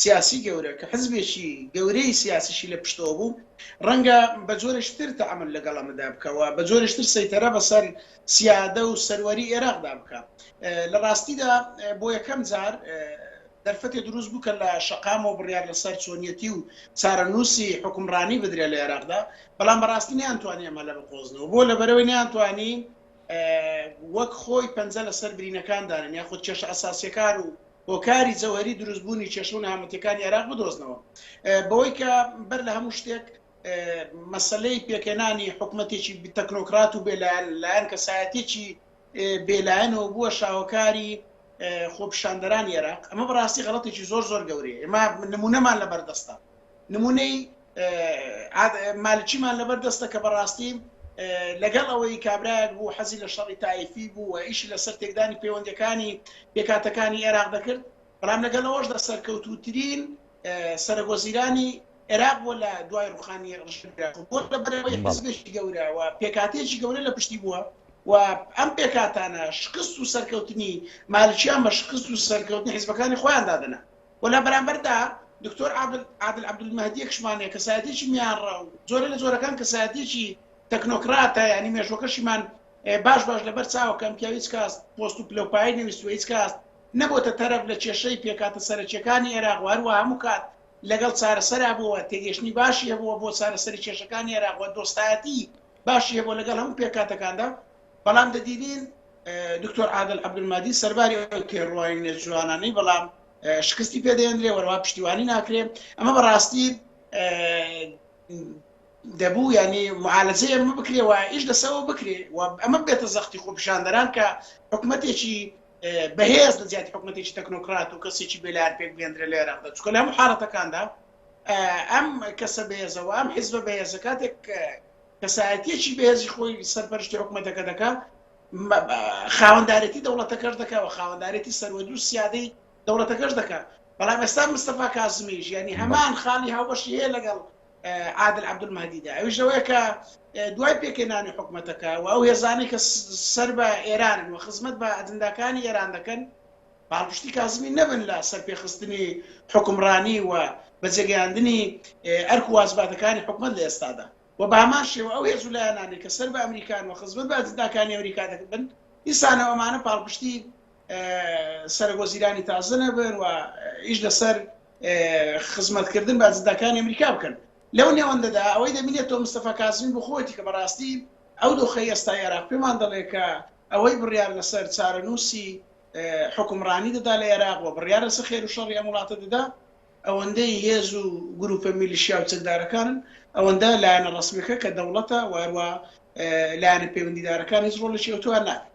سیاسی گەورە کە حزبێکی گەورەی سیاسیشی لە پشتەوە بوو ڕەنگە بە جۆرەشتر تەعامل لەگەڵ ئەمەدا بکەوە بە جۆرەشتر سەیتەرە بەسەر سیادە و سەروەری عێراقدا بکە لە ڕاستیدا بۆ یەکەم جار دەرفەتێ دروست بوو کە لە شەقامەوە بڕیار لەسەر چۆنیەتی و چارەنووسی حکومڕانی بدرێ لە عێراقدا بەڵام بەڕاستی نەیانتوانی ئەمە لە بقۆزنەوە بۆ لەبەرەوەی نەیانتوانی وەک خۆی پەنجە لەسەر برینەکان دانن یاخود کێشە ئەساسیەکان و هۆکاری جەوهەری دروستبوونی کێشە و نەهامەتیەکانی عێراق بدۆزنەوە بەوەی کە بەر لە هەموو شتێک مەسەلەی پێکێنانی حکومەتێکی تەکنۆکرات و بێلایەن کەسایەتێکی بێلایەنەوە بووە شاوەکاری خۆپیشاندەرانی عێراق ئەمە بەڕاستی غەڵەتێکی زۆر گەورەیە ئێمە نمونەمان لەبەردەستە نمونەی مالکیمان لەبەردەستە کە بەڕاستی لەگەڵ ئەوەی کابرایەک بوو حەزی لە شەڕی تایفی بوو و ئیشی لەسەر تێکدانی پەیوەندیەکانی پێکاتەکانی عێراق دەکرد بەڵام لەگەڵ ئەوەشدا سەرکەوتووترین سەرۆگۆزیرانی عێراق بۆ لە دوای ڕوخانی ڕژێنرا بۆ لەبەرەوەی حزبێکی گەورە و پێکاتێکی گەورە لە پشتی بووە و ئەم پێکاتانە شکست و سەرکەوتنی مالکیان بە شکست و سەرکەوتنی حیزبەکانی خۆیان دادنە و لە بەرامبەردا دکتۆر عادل عەبدولمەهدی کشمانەیە کەسایەتێکی میانڕە و جۆرە لە جۆرەکان کەسایەتێکی تەکنۆکراتە ینی مێژوەکەشیمان باش لەبەر چاوەکەم پیا هیچ کاس پۆست و پلۆپایی نوویست و هیچ کاس نەبووتە تەرەف لە کێشەی پێکاتە سەرچیەکانی عێراق وهروە هەموو کات لەگەڵ چارەسەرا بووە تێگەشتنی باشی هەبووە بۆ چارەسەری کێشەکانی عێراق و دۆستایەتی باشی هەبوو لەگەڵ هەموو پێکاتەکاندا بەڵام دەدیدین دکتۆر عادل عەبدولمادی سەرباری پێڕۆی نێجوانانەی بەڵام شکستی پێدەێنرێ وەرەوا پشتیوانی ناکرێ ئەمە بەڕاستی دەبوو ینی معالەجەیە ئەمە بکرێ و ئیش لەسەوە بکرێ و ئەمە بێتە زەختی خۆپیشاندەران کە حکوومەتێکی بەهێز لە زیاتی حکوومەتێکی تەکنۆکرات و کەسێکی بێلار پێک بێنرێ لە عێراقدا چونکە لە هەموو حاڵەتەکاندا ئەم کەسە بەهێزەوە ئەم حیزبە بەهێزە کاتێک کەسایەتیەکی بەهێزی خۆی سەرپەرشتی حکوومەتەکە دەکات خاوەندارێتی دەوڵەتەکەش دەکات و خاوەندارێتی سەروەدی و سیادەی دەوڵەتەکەش دەکات بەڵام ئێستا مستەفا کازمیش ینی هەمان خاڵی هاوبەشی هەیە لەگەڵ عادل عەبدولمەهدیدا ئەویش ئەوەیە کە دوای پێکهێنانی حکوومەتەکە و ئەو هێزانەی کە سەر بە ئێرانن و خزمەت بە ئەجەنداکانی ئێران دەکەن باڵپشتی کازمی نەبن لە سەرپێخستنی حکومڕانی و بەجێگەیاندنی ئەرک و وازباتەکانی حکوومەت لە ئێستادا و بە هەمان شێوە ئەو هێز و لایەنانی کە سەر بە ئەمریکان و خزمەت بە ئەجەنداکانی ئەمریکا دەکەن دیسانەوەمانە باڵپشتی سەرۆزیرانی تازە نەبن و ئیش لەسەر خزمەتکردن بە ئەجەنداکانی ئەمریکا بکەن لەو نێوەندەدا ئەوەی دەبینێتەوە مستەفا کازمی بخۆیەتی کە بەڕاستی ئەو دۆخەی ئێستای عێراق پێمان دەڵێ کە ئەوەی بڕیار لەسەر چارەنووسی حکومڕانی دەدا لە عێراق و بڕیار لەسەر خێر و شەڕی ئەم وڵاتە دەدا ئەوەندەی هێز و گروپە میلیشیا و چەکدارەکانن ئەوەندە لایەنە ڕەسمیەکە کە دەوڵەتە و هەروە لایەنە پەیوەندیدارەکان هیچ ڕۆڵێکی ئەوتوان ناکەن.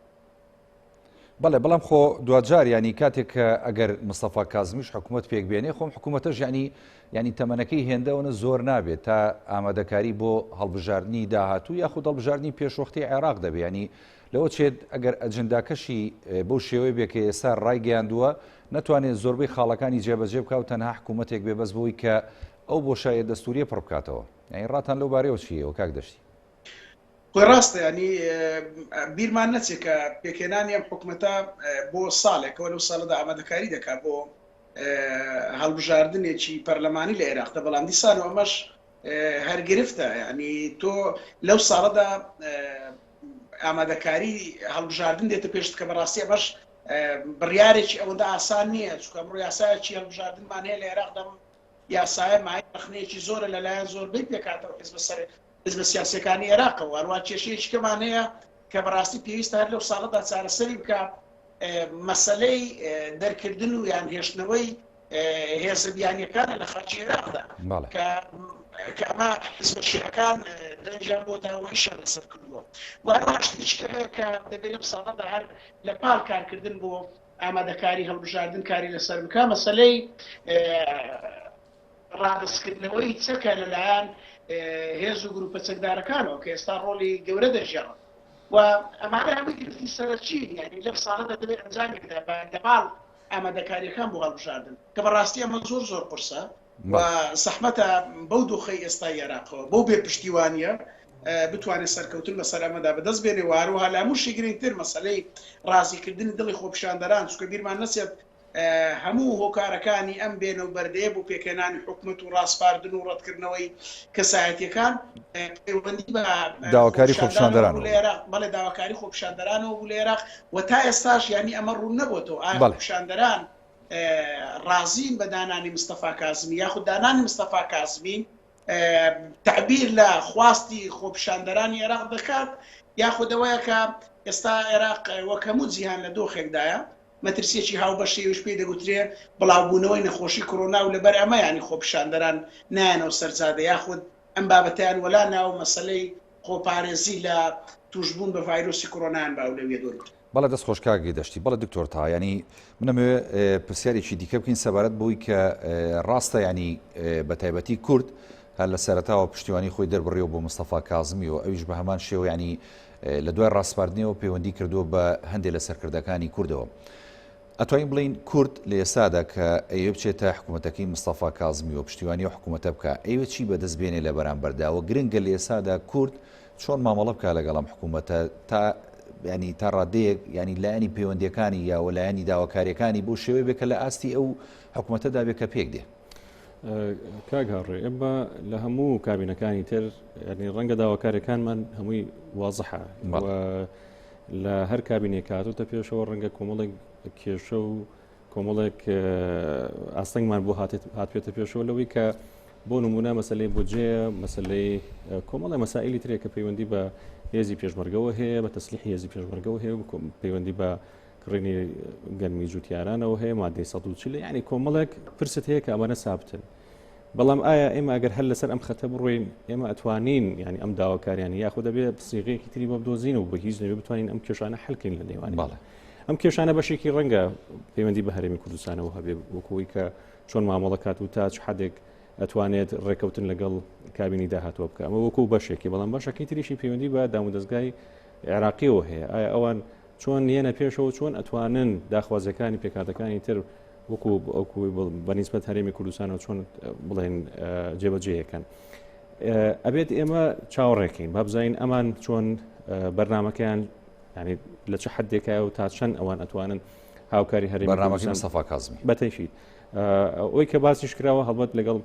بەڵێ بەڵام خۆ دوجار ینی کاتێک کە ئەگەر مستەفا کازمیش حکوومەت پێک بێنێ خۆم حکوومەتەش ینی تەمەنەکەی هێندەوەنە زۆر نابێت تا ئامادەکاری بۆ هەڵبژاردننی داهاتوو یاخود هەڵبژاردننی پێشوەختی عێراق دەبێ ینی لەوە چێت ئەگەر ئەجنداکەشی بۆ شێوەی بێکە ئێستا ڕایگەیاندووە نەتوانێت زۆربەی خاڵەکانی جێبەجێ بکات تەنها حکوومەتێک بێ بەس بۆی کە ئەو بۆشایە دەستوریە پڕ بکاتەوە یعنی ڕاتان لەو بارەوە چیەوە کاک دەشتی ڕاستە ینی بیرمان نەچێت کە پێکهێنانی ئەم حکوومەتە بۆ ساڵێکەوە لەو ساڵەدا ئامادەکاری دەکات بۆ هەڵبژاردنێکی پەرلەمانی لە عێراقدا بەڵام دیسان ئەمەش هەرگرفتە ینی تۆ لەو ساڵەدا ئامادەکاری هەڵبژاردن دێتە پێشت کە بەڕاستی ئەمەش بڕیارێکی ئەوەندە ئاسان نییە چونکە ئەمڕۆ یاسایەکی هەڵبژاردنمان هەیە لە عێراقدا یاسایە مای بەخنەیەکی زۆرە لەلایەن زۆربەی پێکاتەوە حزب سیاسەکانی عێراقەوە هەروە کێشەیەکی کەمان هەیە کە بەڕاستی پێویستە هەر لەو ساڵەدا چارەسەری بکە مەسەلەی دەرکردن و یان هێشتنەوەی هێزە بیانیەکانە لە خەڵکی عێراقدا کە ئەمە حزب شیعەکان دەنجیان بۆ داوای شەڕ لەسەر کردووە و هەروە شتێکی کە دەبێت لەم ساڵەدا هەر لە پاڵ کارکردن بۆ ئامادەکاری هەڵبژاردن کاری لەسەر بکە مەسەلەی ڕادستکردنەوەی چەکە لەلایەن هێز و گروپە چەکدارەکانەوە کە ئێستا ڕۆڵی گەورە دەژێڕن و ئەمانە هەمووی گرفتی سەرچی ینی لەم ساڵەدا دەبێت ئەنجامێکدا بە دەباڵ ئامادەکاریەکان بۆ هەڵبژاردن کە بەڕاستی ئەمە زۆر قورسە و زەحمەتە بەو دۆخەی ئێستای عێراقەوە بۆ بێ پشتیوانیە بتوانێت سەرکەوتن بەسەر ئەمەدا بەدەست بێنێ و هەروەها لە هەموو شی گرنگتر مەسەلەی ڕازیکردنی دڵی خۆپیشاندەران چونکە بیرمان نەچێت هەموو هۆکارەکانی ئەم بێنە و بەردەیە بۆ پێکهێنانی حکوومەت و ڕاستپاردن و ڕەتکردنەوەی کەسایەتیەکان پەیوەندی بە داواکاری خۆپیشاندەران بەڵێ داواکاری خۆپیشاندەرانەوە بوو لە عێراق و تا ئێستاش ینی ئەمە ڕوون نەبووەوە ئایا خۆپیشاندەران ڕازین بە دانانی مستەفا کازمی یاخود دانانی مستەفا کازمی تعبیر لە خواستی خۆپیشاندەرانی عێراق دەکات یاخودەوەیە کە ئێستا عێراق وەک هەموو جیهان لە دۆخێکدایە مەترسیەکی هاوبەشێویش پێی دەگوترێ بڵاوبوونەوەی نەخۆشی کۆرۆنا و لەبەر ئەمە ینی خۆپیشاندەران نایەنەوە سەرجادە یاخود ئەم بابەتیان وەلا ناو مەسەلەی خۆپارێزی لە توشبوون بە ڤایرۆسی کۆرۆنایان باولەویە دۆر بەڵێ دەست خۆشکاگی دەشتی بەڵێ دکتۆر تا ینی منەمێ پرسیارێکی دیکە بکەین سەبارەت بۆی کە ڕاستە ینی بە تایبەتی کورد هەر لە سەرەتاوە پشتیوانی خۆی دەربڕێەوە بۆ مستەفا کازمی و ئەویش بە هەمان شێوە ینی لە دوای ڕاستپاردنەوە پەیوەندی کردووە بە هەندێک لە سەرکردەکانی کوردەوە ئەتوانین بڵین کورد لە ئێستادا کە ئەوێ بچێتە حکوومەتەکەی مستەفا کازمی و پشتیوانی و حکوومەتە بکە ئەوێ چی بەدەست بێنێ لە بەرامبەرداوە گرنگە لە ئێستادا کورد چۆن مامەڵە بکە لەگەڵام حکوومەتە تا ینی تا ڕادەیەک ینی لایەنی پەیوەندیەکانی یا وەلایەنی داواکاریەکانی بۆ شێوەیە بێکە لە ئاستی ئەو حکوومەتەدا بێکە پێک دێ کاگەڕێ ئێمە لە هەموو کابینەکانی تر ینی ڕەنگە داواکاریەکانمان هەمووی وازەحە لە هەر کابینێک هاتوتە پێشەوە ڕەنگە کۆمەڵێک کێشە و کۆمەڵێک ئاستەنگمان بۆ هاتوێتە پێشەوە لەوەی کە بۆ نمونە مەسلەی بودجێ مەسلەی کۆمەڵی مەسائلی ترێک کە پەیوەندی بە هێزی پێشمەرگەوە هەیە بە تەسلیحی هێزی پێشمەرگەوە هەیە پەیوەندی بە کڕینی گەرمی جوتیارانەوە هەیە مادەی 140 یعنی کۆمەڵێک پرست هەیە کە ئەمانە سابتن بەڵام ئایا ئێمە ئەگەر هەر لەسەر ئەم خەتە بڕۆین ئێمە ئەتوانین ینی ئەم داواکاریانی یاخود دەبێت سیغەیەکی تری بە بدۆزین و بە هیچ نەبێ بتوانین ئەم کێشانە حەلکەین لە نێوانی ئەم کێشانە بەشێکی ڕەنگە پەیوەندی بە هەرێمی کوردستانەوە هەبێ وەکوەوەی کە چۆن مامەڵەکات و تا چ حدێک ئەتوانێت ڕێکەوتن لەگەڵ کابینی داهاتوە بکە ئەمە وەکو بەشێکی بەڵام بەشەکەی تریشی پەیوەندی بە دامودەستگای عێراقیەوە هەیە ئایا ئەوان چۆن نیەنە پێشەوە چۆن ئەتوانن داخوازەکانی پێکاتەکانی تر وەکو بەنسبەت هەرێمی کوردستانەوە چۆن بڵێن جێبەجێیەکەن ئەبێت ئێمە چاوەڕێکین با بزانین ئەمان چۆن بەرنامەکەیان ینی لە چه حدێکایە و تا چەند ئەوان ئەتوانن هاوکاری هەرێمی بەرنامەکەی مستەفا کاظمی بەتەیشید ئەوەی کە باسیش کراوە هەڵبەت لەگەڵ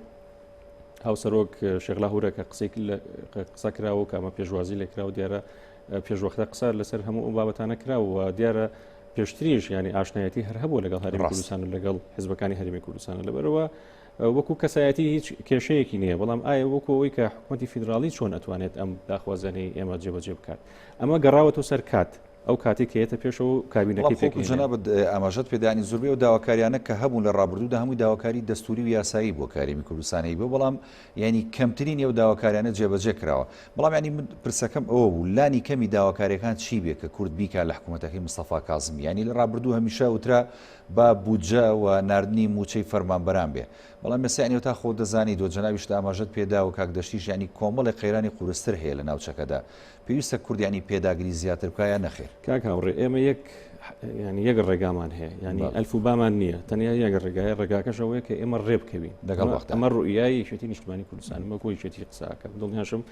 هاوسەرۆک شێخ لاهورە کە قسە کراوە کە ئەمە پێشوازی لێکراوە دیارە پێشوەختە قسە لەسەر هەموو ئەو بابەتانە کراوە دیارە پێشتریش ینی ئاشنایەتی هەر هەبوو لەگەڵ هەرێمی کوردستان و لەگەڵ حیزبەکانی هەرێمی کوردستانە لەبەرەوە وەکو کەسایەتی هیچ کێشەیەکی نییە بەڵام ئایا وەکو ئەوەی کە حکوومەتی فیدراڵی چۆن ئەتوانێت ئەم داخوازانەی ئێمە جێبەجێ بکات ئەمە گەڕاوەتەوە سەر کات ئەو کاتی کێتە پێشەوە کابینەکەی پێکجناب ئاماژەت پێدانی زۆربەی و داواکاریانە کە هەبوون لە ڕابردوودا هەمووی داواکاری دەستوری و یاسایی بۆ کارێمی کوردستانی بوو بەڵام ینی کەمترین ئەو داواکاریانە جێبەجێ کراوە بەڵام ینی من پرسەکەم ئەوە بوو لانی کەمی داواکاریەکان چی بێ کە کورد بیکە لە حکوومەتەکەی مستەفا کاظمی ینی لە ڕابردوو هەمیشە وترا با بودجە و ناردنی موچەی فەرمانبەران بێ بەڵام مەسیانی تا خۆ دەزانی دۆ جەنابیش ئاماژەت پێدا و کاک دەشتیش ینی کۆمەڵی قەیرانی قورستر هەیە لە ناوچەکەدا پێویستە کوردیانی پێداگری زیاتر بکایە نەخێر کاک هاوڕێ ئێمە یەک ڕێگامان هەیە ینی ئەلف و بامان نییە تەنیا یەک ڕێگایە ڕێگاکەشەوەی کە ئێمە ڕێ بکەوین لەگەڵ وەختە ئەمە ڕوئیایی شێتی نیشتمانی کوردستان مە کۆی شێتی قساکە دڵنیاشم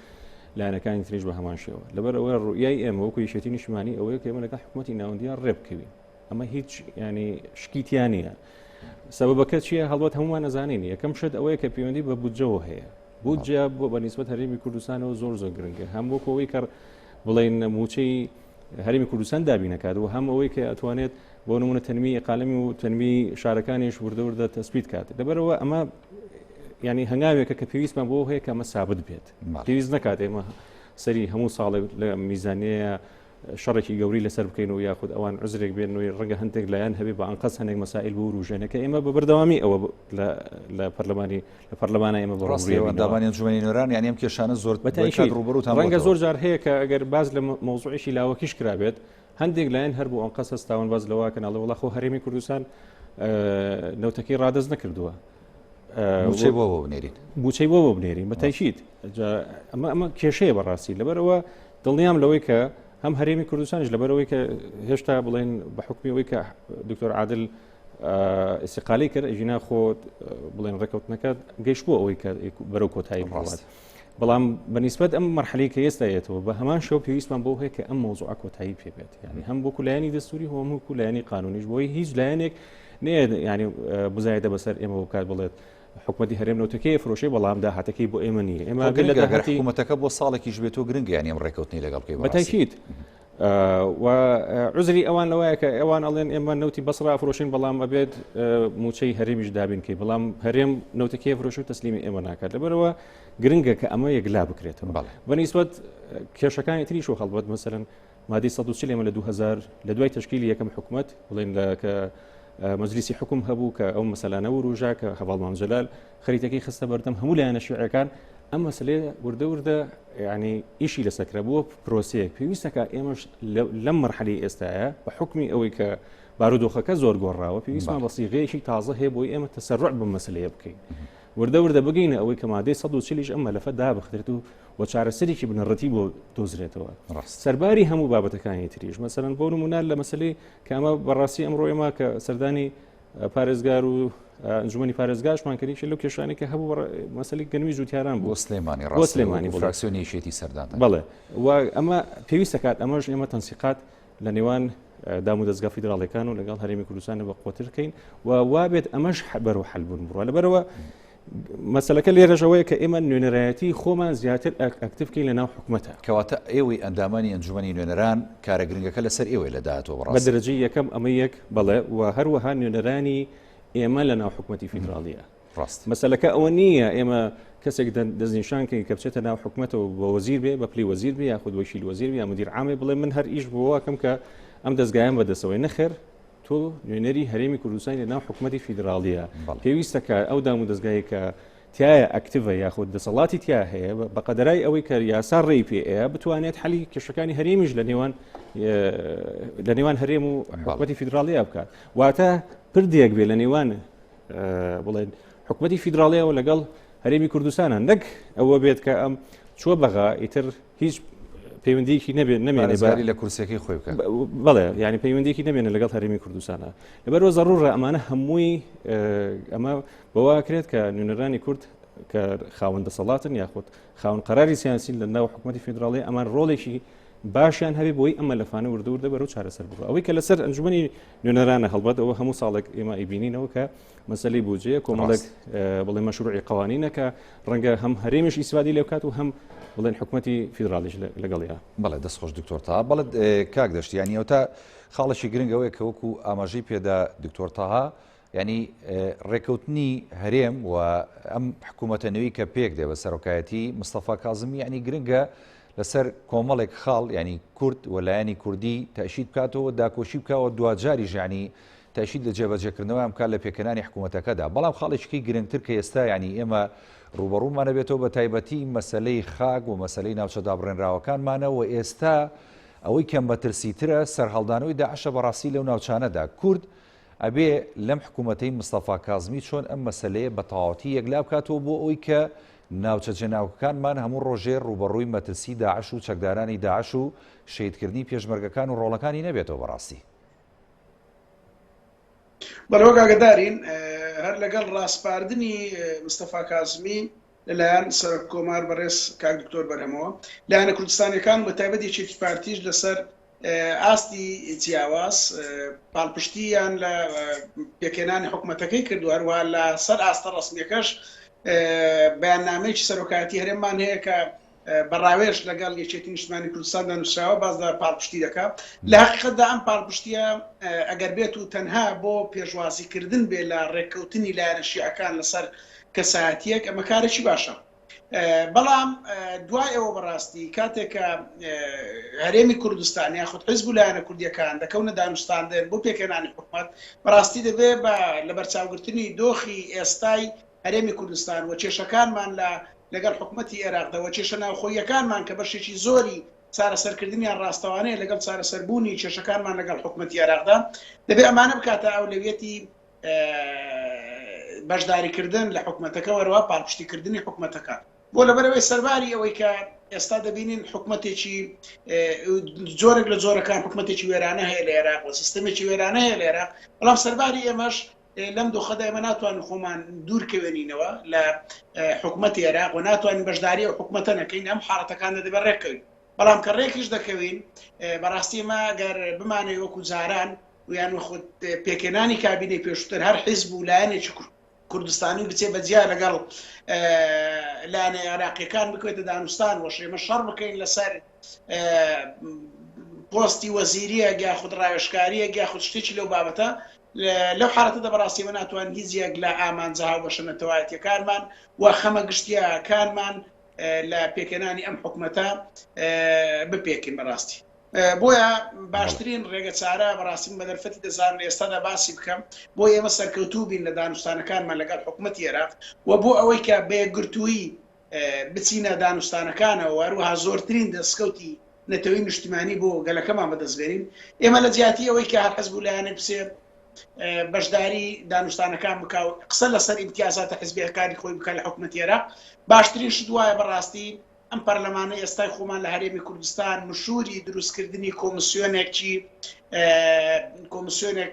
لایەنەکانی تریش بە هەمان شێوە لەبەر ئەوە ڕوئیای ئێمە وەکو یەکێتی نیشتمانی ئەوەیە کە ئێمە لەگەڵ حکوومەتی ناوەندیان ڕێ بکەوین ئەمە هیچ ینی شکیتیان نییە سەبەبەکە چییە هەڵبەت هەمومان نەزانین یەکەم شت ئەوەیە کە پەیوەندی بە بودجەوە هەیە بودجە بۆ بەنسبەت هەرێمی کوردستانەوە زۆر گرنگە هەم وەکەوەی کە بڵێن موچەی هەرێمی کوردستان دابینەکات و هەم ئەوەی کە ئەتوانێت بۆ نمونە تەنمی ئەقالەمی و تەنمی شارەکانیش وردەوردە تەسبیت کات لەبەرەوە ئەمە ینی هەنگاوێکە کە پێویستمان بۆ هەیە کە ئەمە سابت بێت پێویست نکات ئێمە سەری هەموو ساڵێک لە میزانەیە شەڕێکی گەوری لەسەر بکەین و یاخود ئەوان عزرێک بێن و ڕەنگە هەندێک لایەن هەبێ بە ئەنقەس هەندێک مەسائل بۆ ڕوژێنەکە ئێمە بە بەردەوامی ئەوە لە پەرلەمانی ئێمە بەڕێوەنداوانی انجومەنی نوێران یعنی ئەم کێشانە زۆر ڕوبەڕووتان ڕەنگە زۆر جار هەیە کە ئەگەر باز لە مەوزوعیشی لاوەکیش کرابێت هەندێک لایەن هەر بۆ ئەنقەس هەستاون باز لەوە کە ناڵێ وڵا خۆ هەرێمی کوردستان نەوتەکەی ڕادەز نەکردووە بوچەی بۆ بنێرین بە تایشید ئەمە کێشەیە بەڕاستی لەبەرەوە دڵنیام لەوەی کە هەم هەرێمی کوردستانش لەبەرەوەی کە هێشتا بڵێن بە حکمی ئەوەی کە دکتۆر عادل ئیستیقالی کرد ئەژینا خۆت بڵێن ڕێکەوتنەکە گەیشت بوو ئەوەی کە بەرەو کۆتایی بڕات بەڵام بەنسبەت ئەم مەرحەلەی کە ئێستایەتەوە بە هەمان شەو پێویستمان بۆ هەیە کە ئەم مۆزوعە کۆتایی پێبێت ینی هەم بۆ لایەنی دەستوری هەموو لایەنی قانونیش بۆی هیچ لایەنێک نێ ینی بزایدە بەسەر ئێمە بکات بڵێت حکوومەتی هەرێم نەوتەکەی فرۆشەی بەڵام داهاتەکەی بۆ ئێمە نییە ئێمە حکوومەتەکە بۆ ساڵێکیش بێتەوە گرنگە یانی ئەم ڕێکەوتنی لەگەڵ بکەی بەتاکید و عزری ئەوان لەوایە کە ئەوان ئەڵێن ئێمە نەوتی بەسڕا فرۆشین بەڵام ئەبێت موچەی هەرێمیش دابینکەی بەڵام هەرێم نەوتەکەی فرۆش و تەسلیمی ئێمە ناکات لەبەرەوە گرنگە کە ئەمە یەکلا بکرێتەوە بەنسبەت کێشەکانی تریش و هەڵبەت مەسەرەن مادەی 140 ئێمە لە 2000 لە دوای تشکیلی یەکەم حکوومەت بڵێن کە مەجلیسی حکوم هەبوو کە ئەو مەسەلانە و ڕوژا کە هەواڵ مامجلال خەریتەکەی خستە بەردەم هەموو لایەنە شیوعەکان ئەم مەسلێ وردە ینی ئیشی لەسەکرە بووە پرۆسەیەک پێویستەکە ئێمەش لەم مەرحەلی ئێستاە بە حکمی ئەوەی کە بارودۆخەکە زۆر گۆڕاوە پێویستمان بە سیغەیەکی تازە هەیە بۆی ئێمە تەسەڕع بم مەسلەیە بکەین وردە بگەینە ئەوەی کە مادەی 140 ئەم مەلەفە دابخرێت و چارەسەرێکی بنەڕەتی بۆ دۆزرێتەوە سەرباری هەموو بابەتەکانی تریش مەسەرەن بۆ نمونە لە مەسلەی کە ئەمە بەڕاستی ئەمڕۆ ئێمە کە سەردانی پارێزگار و ئەنجومەنی پارێزگاشمان کردی لەو کێشانی کە هەبوو مەسەلی گەنمی جوتیاران بۆ سلێمانی فراکسیۆنی شێتی سەردان بەڵێ و ئەمە پێویستە کات ئەمەش ئێمە تەنسیقات لە نێوان دام و دەستگا فیدراڵیەکان و لەگەڵ هەرێمی کوردستان بە قوترکەین و وابێت ئەمەش بەرەو حەل بوون بڕوە لەبەرەوە مەسەلەکە لێرەژەوەیە کە ئێمە نوێنەرایەتی خۆمان زیاتر ئەکتیفکەین لە ناو حکومەتە کەواتە ئێوەی ئەندامانی ئەنجومەنی نوێنەران کارە گرنگەکە لەسەر ئێوەی لە داهاتوە بە دەرەجەی یەکەم ئەمە یەک بەڵێ و هەروەها نوێنەرانی ئێمە لە ناو حکومەتی فیدراڵیە ڕاست مەسەلەکە ئەوە نییە ئێمە کەسێک دەستنیشانکەین کە بچێتە ناو حکومەتەوە بە وەزیر بێ بە پلی وەزیر بێ یاخود وەکیل وەزیر بێ یا مدیر عامێ بڵێ من هەر ئیش بۆواکەم کە ئەم دەستگایان بەدەستەوەی نەخێر تۆ نوێنەری هەرێمی کوردستان لە ناو حکومەتی فیدراڵیە پێویستە کە ئەو دام و دەستگایی کە تایە ئەکتیڤە یاخود دەسەڵاتی تیا هەیە بە قەدەرای ئەوەی کە یاسا ڕێی پێەیە بتوانێت حەلی کێشەکانی هەرێمیش لە نێوان هەرێم و حکومەتی فیدراڵیە بکات واتە پردێک بێ لە نێوان بڵێن حکومەتی فیدراڵیەوە لەگەڵ هەرێمی کوردستانە نەک ئەوە بێت کە ئەم چوە بەغا ئیتر هیچ پەیوەندیەکی نەمێنێ لە کورسەکەی خۆی بکە بەڵێ ینی پەیوەندیەکی نەمێنێت لەگەڵ هەرێمی کوردستانە لەبەرەوە زەڕوورە ئەمانە هەمووی ئەمە بەواکرێت کە نوێنەرانی کورد کە خاوەن دەسەڵاتن یاخود خاوەن قەراری سیاسی لە ناو حکومەتی فیدراڵی ئەمان ڕۆڵێکی باشیان هەبێ بۆی ئەمە لەفانە وردە بەرەو چارەسەر بوو ئەوەی کە لەسەر ئەنجومەنی نوێنەرانە هەڵبەت ئەوە هەموو ساڵێک ئێمە ئیبینینەوە کە مەسەلەی بودجێ کۆمەڵێک بڵێ مەشروعی قوانینە کە ڕەنگە هەم هەرێمیش ئیسفادی لێ بکات و هەم بڵێن حکومەتی فیدراڵیش لەگەڵیا بەڵێ دەستخۆش دکتۆر تاها بەڵێ کاک دەشتی ینی ئەوتا خاڵەشی گرنگەوەی کە وەکو ئاماژەی پێدا دکتۆر تاها ینی ڕێکەوتنی هەرێم و ئەم حکوومەتە نوێی کە پێک دێ بە سەرۆکایەتی مستەفا کاظمی ینی گرنگە لەسەر کۆمەڵێک خاڵ ینی کورد وەلایەنی کوردی تەشید بکاتەوە داکۆشی بکەوە دوجاریش ینی تەشید لە جێبەجێکردنەوە ئەم کار لە پێکەنانی حکوومەتەکەدا بەڵام خاڵێکی گرنگتر کە ئێستا ینی ئێمە ڕوبەڕوومانە بێتەوە بە تایبەتی مەسلەی خاک و مەسلەی ناوچەدا بڕێنراوەکانمانەوە ئێستا ئەوەی کەم بەترسیترە سەرهەڵدانەوەی داعشە بەڕاستی لەو ناوچانەدا کورد ئەبێ لەم حکوومەتەی مستەفا کاظمی چۆن ئەم مەسلەیە بە تەواوەتی یەکلا بکاتەوە بۆ ئەوی کە ناوچە جێناوەکانمان هەموو ڕۆژێ ڕوبەڕووی مەترسی داعش و چەکدارانی داعش و شەیدکردنی پێشمەرگەکان و ڕۆڵەکانی نەبێتەوە بەڕاستی بەڵەوە ئاگادارین هەر لەگەڵ ڕاستپاردنی مستەفا کاظمی لەلایەن سەرۆک کۆمار بەڕێز کاک دکتۆر بەرهەمەوە لایەنە کوردستانیەکان بە تایبەت یەکێتی پارتیش لەسەر ئاستی جیاواز پاڵپشتیان لە پێکێنانی حکوومەتەکەی کردو هەروە لە سەر ئاستە ڕسمیەکەش بەیاننامەیەکی سەرۆکایەتی هەرێممان هەیە کە بەڕاوێژ لەگەڵ یەکێتی نیشتمانی کوردستاندا نووسراوە باز لە پاڵپشتی دەکات لە حقیقەتدا ئەم پاڵپشتیە ئەگەر بێت و تەنها بۆ پێشوازیکردن بێ لە ڕێککەوتنی لایەنە شیعەکان لەسەر کەسایەتیەک ئەمە کارێکی باشە بەڵام دوای ئەوە بەڕاستی کاتێکە هەرێمی کوردستان یاخود حیزب و لایەنە کوردیەکان دەکەونە دانوستاندن بۆ پێکێنانی حکومەت بەڕاستی دەبێ بە لە بەرچاوگرتنی دۆخی ئێستای هەرێمی کوردستان و کێشەکانمان لەگەڵ حکومەتی عێراقدەوە کێشە ناوخۆیەکانمان کە بەشێکی زۆری چارەسەرکردنیان ڕاستەوانەیە لەگەڵ چارەسەربوونی کێشەکانمان لەگەڵ حکومەتی عێراقدا دەبێ ئەمانە بکاتە ئەولەویەتی بەشداریکردن لە حکومەتەکە وەرەوە پاڵپشتیکردنی حکومەتەکە بۆ لەبەرەوەی سەرباری ئەوەی کە ئێستا دەبینین حکومەتێکی جۆرێک لە جۆرەکان حکومەتێکی وێرانە هەیە لە عێراق و سیستەمێکی وێرانە هەیە لە عێراق بەڵام سەرباری ئێمەش لەم دۆخەدا ئێمە ناتوانین خۆمان دوورکەوێنینەوە لە حکومەتی عێراق و ناتوانین بەشداری ئەو حکومەتە نەکەین ئەم حاڵەتەکانە دەبێت ڕێککەوین بەڵام کە ڕێکیش دەکەوین بەڕاستی ئێمە گەر بمانێ وەکو جاران و یان خود پێکێنانی کابینەی پێشووتر هەر حیزب و لایەنێکی کوردستانی بچێ بەجیا لەگەڵ لایەنە عێراقیەکان بکوێتە دانوستان وەشێمە شەڕ بکەین لەسەر پۆستی وەزیریە یاخود ڕاوێژکاریە یاخود شتێکی لەو بابەتە لەو حالەتەدا بەڕاستی ئێمە ناتوانین هیچ یەک لە ئامانجەها و بەشەنەتەوایەتیەکانمان و خەمە گشتیەکانمان لە پێکێنانی ئەم حکومەتە بپێکین بەڕاستی بۆیە باشترین ڕێگە چارە بەڕاستی بە دەرفەتی دەزانن ئێستادا باسی بکەم بۆ ئێمە سەرکەوتوو بین لە دانوستانەکانمان لەگەڵ حکومەتی عێراق و بۆ ئەوەی کە بەیەکگرتووی بچینە دانوستانەکانەوە هەروەها زۆرترین دەستکەوتی نەتەوەی نیشتیمانی بۆ گەلەکەمان بەدەستبێنین ئێمە لە جیاتی ئەوەی کە هەر حەزب و لایەنە بسێ بەشداری دانوستانەکان بکە و قسە لەسەر ئیمتیازاتە حیزبیەکانی خۆی بکە لە حکومەتی عێراق باشترین شت وایە بەڕاستی ئەم پەرلەمانە ئێستای خۆمان لە هەرێمی کوردستان مشوری دروستکردنی کۆمسیۆنێک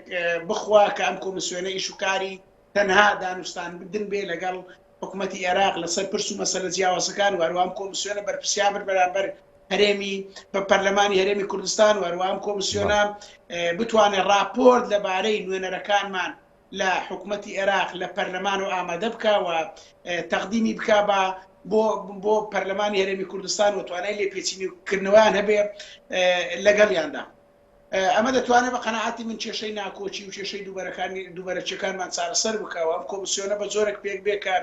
بخوا کە ئەم کۆمسیۆنە ئیشوکاری تەنها دانوستان بدن بێ لەگەڵ حکومەتی عێراق لەسەر پرس و مەسەلە جیاوازەکان و هەروە ئەم کۆمسیۆنە بەرپرسیان بەرامبەر هەرێمی بە پەرلەمانی هەرێمی کوردستان و هەروە ئەم کۆمسیۆنە بتوانێت راپۆرت لەبارەی نوێنەرەکانمان لە حکوومەتی عێراق لە پەرلەمان و ئامادە بکە و تەقدیمی بکە بۆ پەرلەمانی هەرێمی کوردستان و توانای لێپێچینیکردنەوەیان هەبێ لەگەڵیاندا. ئەمە دەتوانێت بە قەنەعاتی من کێشەی ناکۆچی و کێشەی دووبەرەچەکانمان چارەسەر بکەوە. ئەم کۆمسیۆنە بە زۆرێک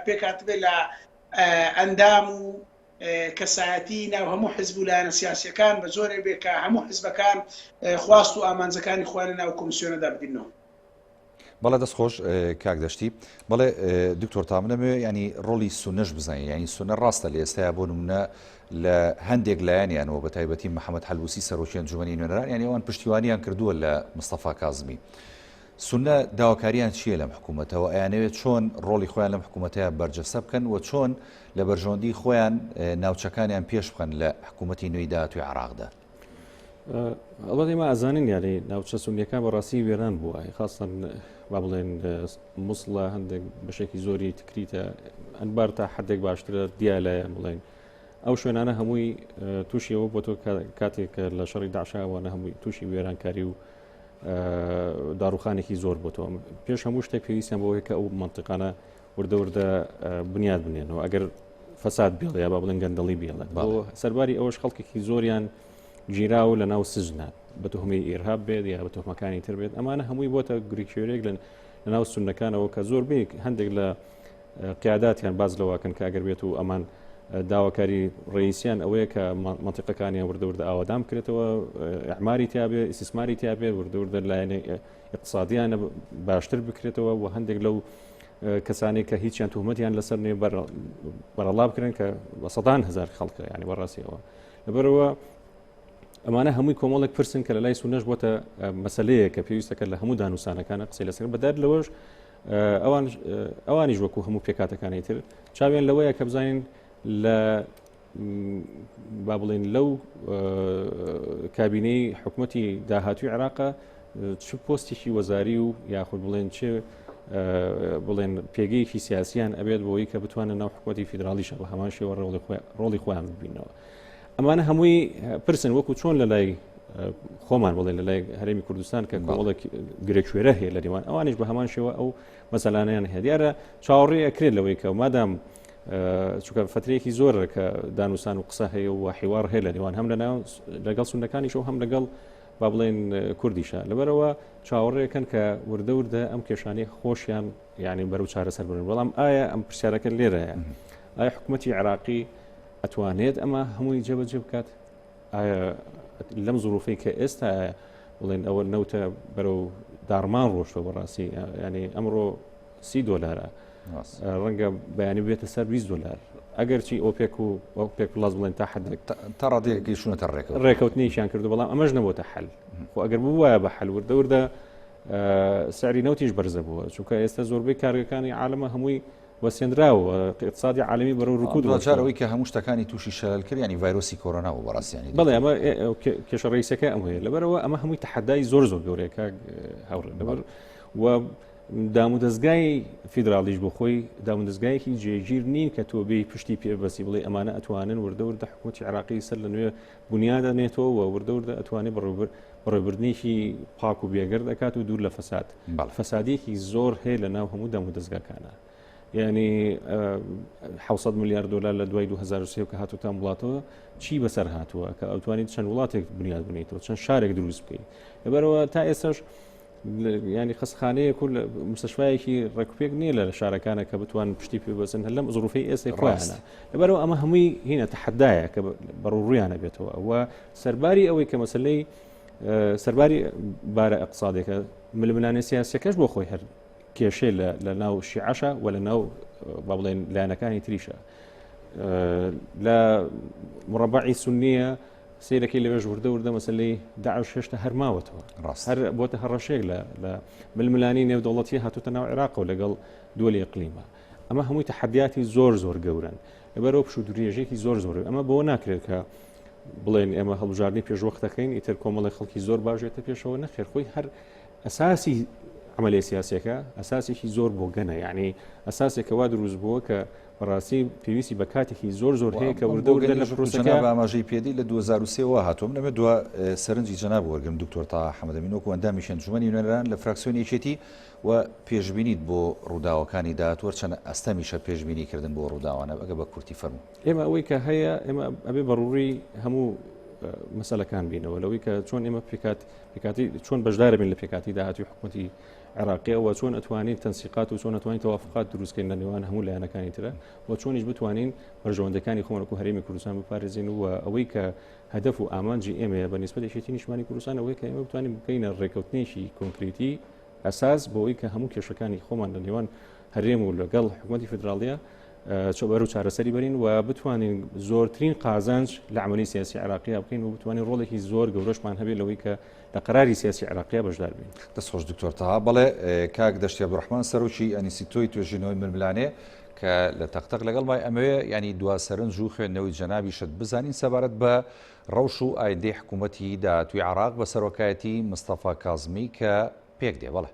پێکاتبێت لە ئەندام و کەسایەتی ناو هەموو حزب و لایەنە سیاسیەکان بە زۆرێک بێت کە هەموو حزبەکان خواست و ئامانجەکانی خۆیان ناو کۆمسیۆنەدا بدینەوە. بەڵێ دەستخۆش کاک دەشتی بەڵێ دکتۆر تامنەمێ ینی ڕۆلی سونەش بزانین ینی سونە ڕاستە لە ئێستایا بۆ نمونە لە هەندێک لایەنیانەوە بە تایبەتی محەممەد حەلبوسی سەرۆکی ئەنجومەنی نوێنەران ینی ئەوان پشتیوانیان کردووە لە مستەفا کازمی. سونە داواکاریان چییە لەم حکوومەتەوە ئەیانەوێت چۆن ڕۆلی خۆیان لەم حکوومەتەیە بەرجەسە بکەن و چۆن لە بەرژۆندی خۆیان ناوچەکانیان پێش بخەن لە حکوومەتی نوێی داهاتووی عێراقدا؟ ئەڵڵ ئێمە ئازانین یاری ناوچە سونیەکان بەڕاستی وێران بووە خاستن با بڵێن مووسڵە هەندێک بەشێکی زۆری تکریتە ئەنبار تا حدێک باشترە دیا لایەن بڵێن ئەو شوێنانە هەمووی تووشیەوە بۆ تۆ کاتێک لە شەڕی داعشاوانە هەمووی تووشی وێرانکاری و داڕوخانێکی زۆر بۆ تۆ پێش هەموو شتێک پێویستیان بۆ هەیە کە ئەو منطقانە وردە بنیاد بنێنەوە ئەگەر فەساد بێڵ یا با بڵێن گەندەڵی بێڵێت بۆ سەرباری ئەوەش خەڵکێکی زۆریان گیراو لە ناو سژنە بە تۆهمەی ئێرهاب بێت یا بە تۆهمەکانی تر بێت ئەمانە هەمووی بۆتە گریکشێرێک لە ناو سونەکانەوە کە زۆر بێک هەندێک لە قیاداتیان باز لەواکەن کە ئەگەر بێت و ئەمان داواکاری ڕئیسیان ئەوەیە کە منطقەکانیان وردە ئاوادام کرێتەوە ئەعماری تیابێ ئیسیسماری تیابێ وردە لایەنێ اقتصادیانە باشتر بکرێتەوە و هەندێک لەو کەسانێک کە هیچیان توهمەتیان لەسەر نێ بەرەڵا بکرێن کە بە سەدان هزار خەڵکە ینی بەڕاستیەوە لەبەرەوە ئەمانە هەمووی کۆمەڵێک پرسن کە لە لای سونەش بۆتە مەسلەیە کە پێویستەکە لە هەموو دانووسانەکانە قسەی لەسەر بەدار لەوەش ئەوانیش وەکو هەموو پێکاتەکانی تر چاویان لەوەیە کە بزانین لە با بڵێن لەو کابینەی حکوومەتی داهاتووی عێراقە چ پۆستێکی وەزاری و یاخود بڵێن چ بڵێن پێگەیەکی سیاسیان ئەبێت بۆی کە بتوانن ناو حکوومەتی فیدرالیشە بە هەمان شێوە ڕۆڵی خۆیان ببینەوە. ئەمانە هەمووی پرسن وەکو چۆن لە لای خۆمان بڵێن لە لای هەرێمی کوردستان کە کۆڵێک گرێکوێرە هەیە لە دیوان ئەوانش بە هەمان شێوە ئەو مەسەلانیان هەیە دیارە چاوەڕێ ئەکرێت لەوەی کە مادام چونکە فترەیەکی زۆر کە دانووسان و قسە هەیە و حیوار هەیە لە دیوان هەم لەگەڵ سونەکانیش و هەم لەگەڵ با بڵێن کوردیشە لەبەرەوە چاوەڕێکن کە وردە ئەم کێشانەی خۆشیان یعنی بەرەو چارەسەر بن بەڵام ئایا ئەم پرسیارەکە لێرەیە ئایا حکوومەتی عێراقی ئەتوانێت ئەمە هەمووی جێبەجێ بکات ئایا لەم زوروفەی کە ئێستا بڵێن ئەوە نەوتە بەرەو داڕمان ڕۆشتە بەڕاستی ینی ئەمڕۆ $30 ڕەنگە بەیانی بێتە سەر $20 ئەگەرچی ئۆپێک و ئۆپێک پلاس بڵێن تا حدێک تا ڕادێکی شوونەتە ڕێکەوتنیشیان کردو بەڵام ئەمەش نەبووتە حەل خۆ ئەگەر بوو وایە بە حەل وردە سعری نەوتیش بەرزە بووە چونکە ئێستا زۆربەی کارگەکانی عالەمە هەمووی وەسێنراوە اقتصادی عالمی بەرەو ڕکود چارەوەی کە هەموو شتەکانی تووشی شەلل کرد ینی ڤایرۆسی کۆرۆنا و بەڕاستیانی بەڵێ ئەمە کێشە ڕئیسەکە ئەم هەیە لەبەرەوە ئەمە هەمووی تەحەدای زۆر گەورەیە هەوڕێ لەبەر و دامودەستگای فیدرالیش بۆ خۆی دامودەستگایەکی جێگیر نین کە تۆ بێی پشتی پێبەسی بڵێ ئەمانە ئەتوانن وردە حکوومەتی عێراقی سەر لە نوێ بنیادەنێتەوە و وردە ئەتوانێت بەڕێوەبردنێکی پاک و بێگەرد دەکات و دوور لە فەساد فەسادێکی زۆر هەیە لە ناو هەموو دامودەستگاکانە یعنی $700 ملیار لە دوای 2023 کە هاتوتان وڵاتەوە چی بەسەر هاتووە کە ئەوتوانیت چەند وڵاتێک بنیاد بنیتەوە چەند شارێک دروست بکەیت لەبەرەوە تا ئێستاش ینی خەستخانەیە و مستەشفایەکی ڕێکوپێک نییە لە شارەکانە کە بتوان پشتی پێبەسن هەر لەم زوروفەی ئێستا خۆیانە لەبەرەوە ئەمە هەمووی هینە تەحەدایە کە بەڕووڕیانە بێتەوە ئەوە سەرباری ئەوەی کە مەسلەی سەرباری بارە ئەقتصادێکە ململانە سیاسەکەش بۆ خۆی هەر کێشەی لە ناو شیعەشە و لە ناو با بڵێن لایەنەکانی تریشە لە مڕەبعی سونیە سیرەکەی لەوێژ وردە مەسلەی داعش هێشتا هەرماوەتەوە هەر بۆتە هەڕەشێک لە ململانی نێودەوڵەتی هاتوتە ناو عێراق و لەگەڵ دووەلی ئەقلیمە ئەمە هەمووی تەحەدیاتی زۆر گەورن لەبەرەوە پشت و درێژێکی زۆر ئەمە بۆ ناکرێت کە بڵێن ئێمە هەڵبژاردننی پێشوەختەکەین ئیتر کۆمەڵی خەڵکی زۆر باشێتە پێشەوە نەخێر خۆی هەر ئەساسی عملی سیاسیەکە ئەساسێکی زۆر بۆ گەنە یعنی ئەساسێکە وا دروست بووە کە بەڕاستی پێویستی بە کاتێکی زۆر هەیە کە وردە لە پرۆسەکە ئاماژەی پێدی لە 2023 هاتووم لەمە دووە سەرنجی جەناب وەرگرم دکتۆر تا حەمەدەمین وەکو ئەندامی شەنجومەنی نوێنەران لە فراکسیۆنی یەکێتی و پێشبینیت بۆ ڕووداوەکانی داهاتوە چەند ئەستەمیشە پێشبینیکردن بۆ ڕووداوانە ئەگە بە کورتی فەرموو. ئێمە ئەوەی کە هەیە ئێمە ئەبێ بەڕووری هەموو مەسەلەکان بینەوە لەوەی کە چۆن ئێمە پێکاتی چۆن بەشدارە بین لە پێکاتی داهاتوی حکوومەتی عێراقیەوە چۆن ئەتوانین تەنسیقات و چۆن ئەتوانین تەوافقات دروستکەین لە نێوان هەموو لایەنەکانی ترە و چۆنیش بتوانین بەرژەوەندەکانی خۆمان وەکو هەرێمی کوردستان بپارێزین و ئەوەی کە هەدەف و ئامانجی ئێمەیە بە نسبەت یەکێتی نیشتمانی کوردستان ئەوەی کە ئێمە بتوانین بکەینە ڕێکەوتنێکی کۆنکریتی ئەساس بۆ ئەوەی کە هەموو کێشەکانی خۆمان لە نێوان هەرێم و لەگەڵ حکوومەتی فدراڵیە چۆبەر و چارەسەری بەرین و بتوانین زۆرترین قازانج لە عملی سیاسی عێراقیە بکەین و بتوانین ڕۆڵێکی زۆر گەورەشمان هەبێت لەوەی کە لە قەراری سیاسی عێراقیە بەشدار بین. دەستخۆش دکتۆر تاها بەڵێ کاک دەشتی عەبدوڕەحمان سەرۆکی ئەنیستیتۆی توێژینەوەی ململانێ کە لە تەقتەق لەگەڵ مای ئەمەوێ ینی دوا سەرنج و خوێندنەوەی جەنابی شت بزانین سەبارەت بە ڕەوش و ئایندەی حکوومەتی داهاتووی عێراق بە سەرۆکایەتی مستەفا کازمی کە پێک دێ. بەڵێ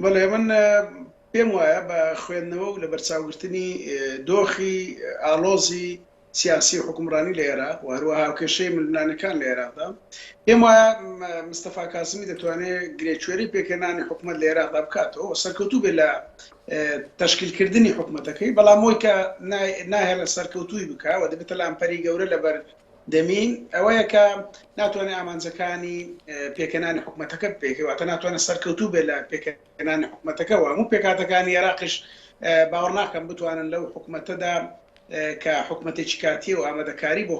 بەڵێ من پێم وایە بە خوێندنەوە و لە بەرچاوگرتنی دۆخی ئالۆزی سیاسی حکومڕانی لە عێراق و هەروەها کێشەی ململانەکان لە عێراقدا پێم وایە مستەفا کازمی دەتوانێت گرێچوێری پێکەنانی حکوومەت لە عێراقدا بکاتەوە سەرکەوتوو بێت لە تەشکیلکردنی حکوومەتەکەی بەڵام ئەوەی کە ناهێڵە لە سەرکەوتووی بکات و دەبێتە لامپەری گەورە لەبەر دەمین ئەوەیە کە ناتوانێت ئامانجەکانی پێکەنانی حکوومەتەکە بپێکەوەتە ناتوانێت سەرکەوتوو بێت لە پێکەنانی حکوومەتەکەەوە هەموو پێکاتەکانی عێراقیش باوەڕ ناکەم بتوانن لەو حکوومەتەدا کە حکوومەتێکی کاتی و ئامادەکاری بۆ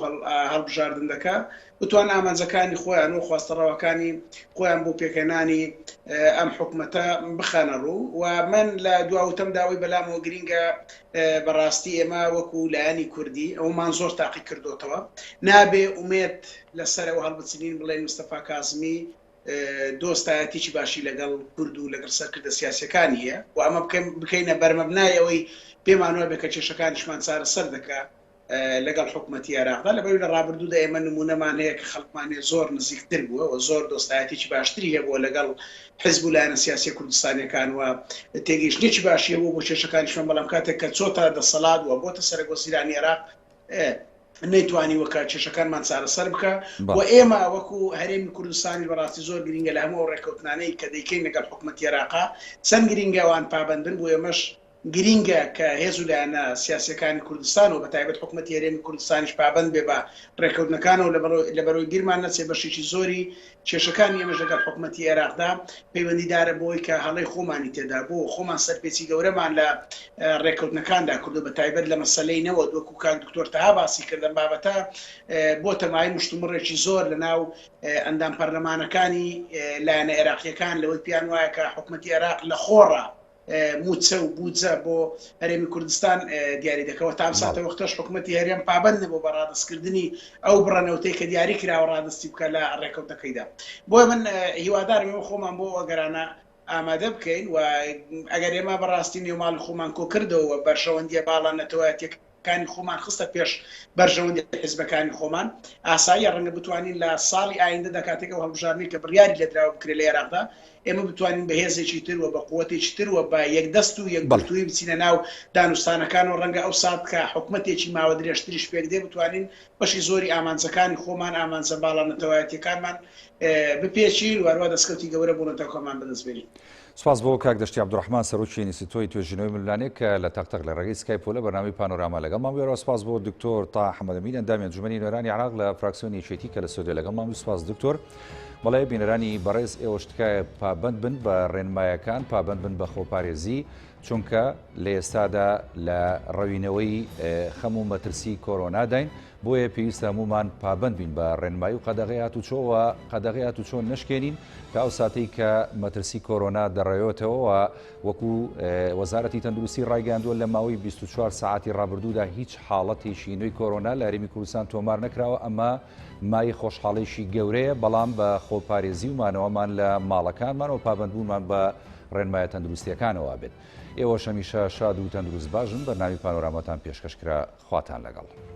هەڵبژاردن دەکات بتوان ئامانجەکانی خۆیان و خواستەڕەوەکانی خۆیان بۆ پێکەنانی ئەم حکوومەتە بخانە ڕوو و من لە دواوتەم داوای بەلامەوە گرینگە بەڕاستی ئێمە وەکو لایەنی کوردی ئەومان زۆر تاقی کردوتەوە نابێ ئومێت لەسەرەوە هەڵبچنین بڵێن مستەفا کازمی دۆستایەتیی باشی لەگەڵ کورد و لەگەڵ سەرکردە سیاسەکانی هەیە و ئەمە بکەینە بەرمەبنای ئەوەی پێمانەوە بێ کە کێشەکانیشمان چارەسەر دەکات لەگەڵ حکوومەتی عێراقدا لەبەر لە ڕابردوودا ئێمە نمونەمان هەیە کە خەڵکمانێ زۆر نزیکتر بووە و زۆر دۆستایەتێکی باشتری هەیە بۆ لەگەڵ حیزب و لایەنە سیاسی کوردستانیەکان و تێگەیشتنێکی باشیە بۆ کێشەکانیشمان بەڵام کاتێک کە چۆتە دەسەڵات و بۆتە سەرۆکوەزیرانی عێراق نەیتوانی وەکە کێشەکانمان چارەسەر بکە و ئێمە وەکو هەرێمی کوردستانی بەڕاستی زۆر گرینگە لە هەموو ڕێکەوتنانەی کە دەیکەین لەگەڵ حکوومەتی عێراقا چەند گرینگەوان پابەندن بۆ ئێمەش گرینگە کە هێز و لایەنە سیاسەکانی کوردستان و بە تایبەت حکوومەتی هەرێمی کوردستانیش پابەند بێ بە ڕێکەوتنەکانەوە لەبەرەوەی بیرمان نەچێ بەشێکی زۆری کێشەکانی ئێمەش لەگەڵ حکوومەتی عێراقدا پەیوەندیدارە بۆی کە هەڵەی خۆمانی تێدا بۆ خۆمان سەرپێچی گەورەمان لە ڕێکەوتنەکاندا کردو بە تایبەت لە مەسەلەی نەوە وەکو کاک دکتۆر تەها باسی کردن بابەتە بۆ تەمای مشتومڕێکی زۆر لەناو ئەندام پەرلەمانەکانی لایەنە عێراقیەکان لەوەی پیان وایە کە حکوومەتی عێراق لە خۆڕە موچە و بودجە بۆ هەرێمی کوردستان دیاری دەکەوە تا ساتە وەختەش حکوومەتی هەرێم پابەندە بۆ بەڕادستکردنی ئەو بڕەنەوتەی کە دیاری کراوە ڕادستی بکە لە ڕێکەوتەکەیدا بۆی من هیوادارم ئێمە خۆمان بۆ ئەگەرانە ئامادە بکەین و ئەگەر ئێمە بەڕاستی نێوماڵ خۆمان کۆ کردەوە بەرژەوەندیە باڵان نەتەوەیەتەکانی خۆمان خستە پێش بەرژەوەندی حیزبەکانی خۆمان ئاسایی ڕەنگە بتوانین لە ساڵی ئایندەدا کاتێکەوە هەڵبژاردننی کە بڕیاری لێدراوە بکرێت لە عێراقدا ئێمە بتوانین بەهێزێکی تر و بە قووەتێکی تر و بە یەکدەست و یەکگرتووی بچینە ناو دانوستانەکان و ڕەنگە ئەو سات کە حکوومەتێکی ماوە درێژتریش پێک دێ بتوانین بەشی زۆری ئامانجەکانی خۆمان ئامانجە باڵا نەتەوایەتیەکانمان بپێچین و هەروە دەستکەوتی گەورە بوونەتەوەکەمان بەدەستبێنین. سپاس بۆ کاک دەشتی عەبدوڕەحمان سەرۆکی ئینستیتۆی توێژینەوەی ململانێ کە لە تەقتەق لە ڕێگەی سکایپ لە بەرنامەی پانۆراما لەگەڵمان بوویەوە. سپاس بۆ دکتۆر تا حەمەدەمین ئەندامی ئەنجومەنی نوێرانی عێراق لە فراکسیۆنی یەکێتی کە لە سعودیا لەگەڵمان بوو. سپاس دکتۆر. بەڵێ بینەرانی بەڕێز ئێوە شتکایە پابەند بن بە ڕێنمایەکان پابەند بن بە خۆپارێزی چونکە لە ئێستادا لە ڕەوینەوەی خەم و مەترسی کۆرۆناداین بۆیە پێویستە هەمومان پابەند بین بە ڕێنمایی و قەدەغی هاتوچۆوە قەدەغی هاتوچۆ نشکێنین تا ئەو ساتەی کە مەترسی کۆرۆنا دەڕێوێتەوە وەکو وەزارەتی تەندروستی ڕایگەاندووە لە ماوەی 24 ساعتی ڕابردوودا هیچ حاڵەتێکی نوێی کۆرۆنا لە هەرێمی کوردستان تۆمار نەکراوە. ئەمە مای خۆشحاڵیشی گەورەیە بەڵام بە خۆپارێزی و مانەوەمان لە ماڵەکانمان و پابەندبوونمان بە ڕێنمایە تەندروستیەکانەوە بێت. ئێوە هەمیشە شاد و تەندروست باشن. بەرنامەی پانۆرامەتان پێشکەشکرا خواتان لەگەڵ.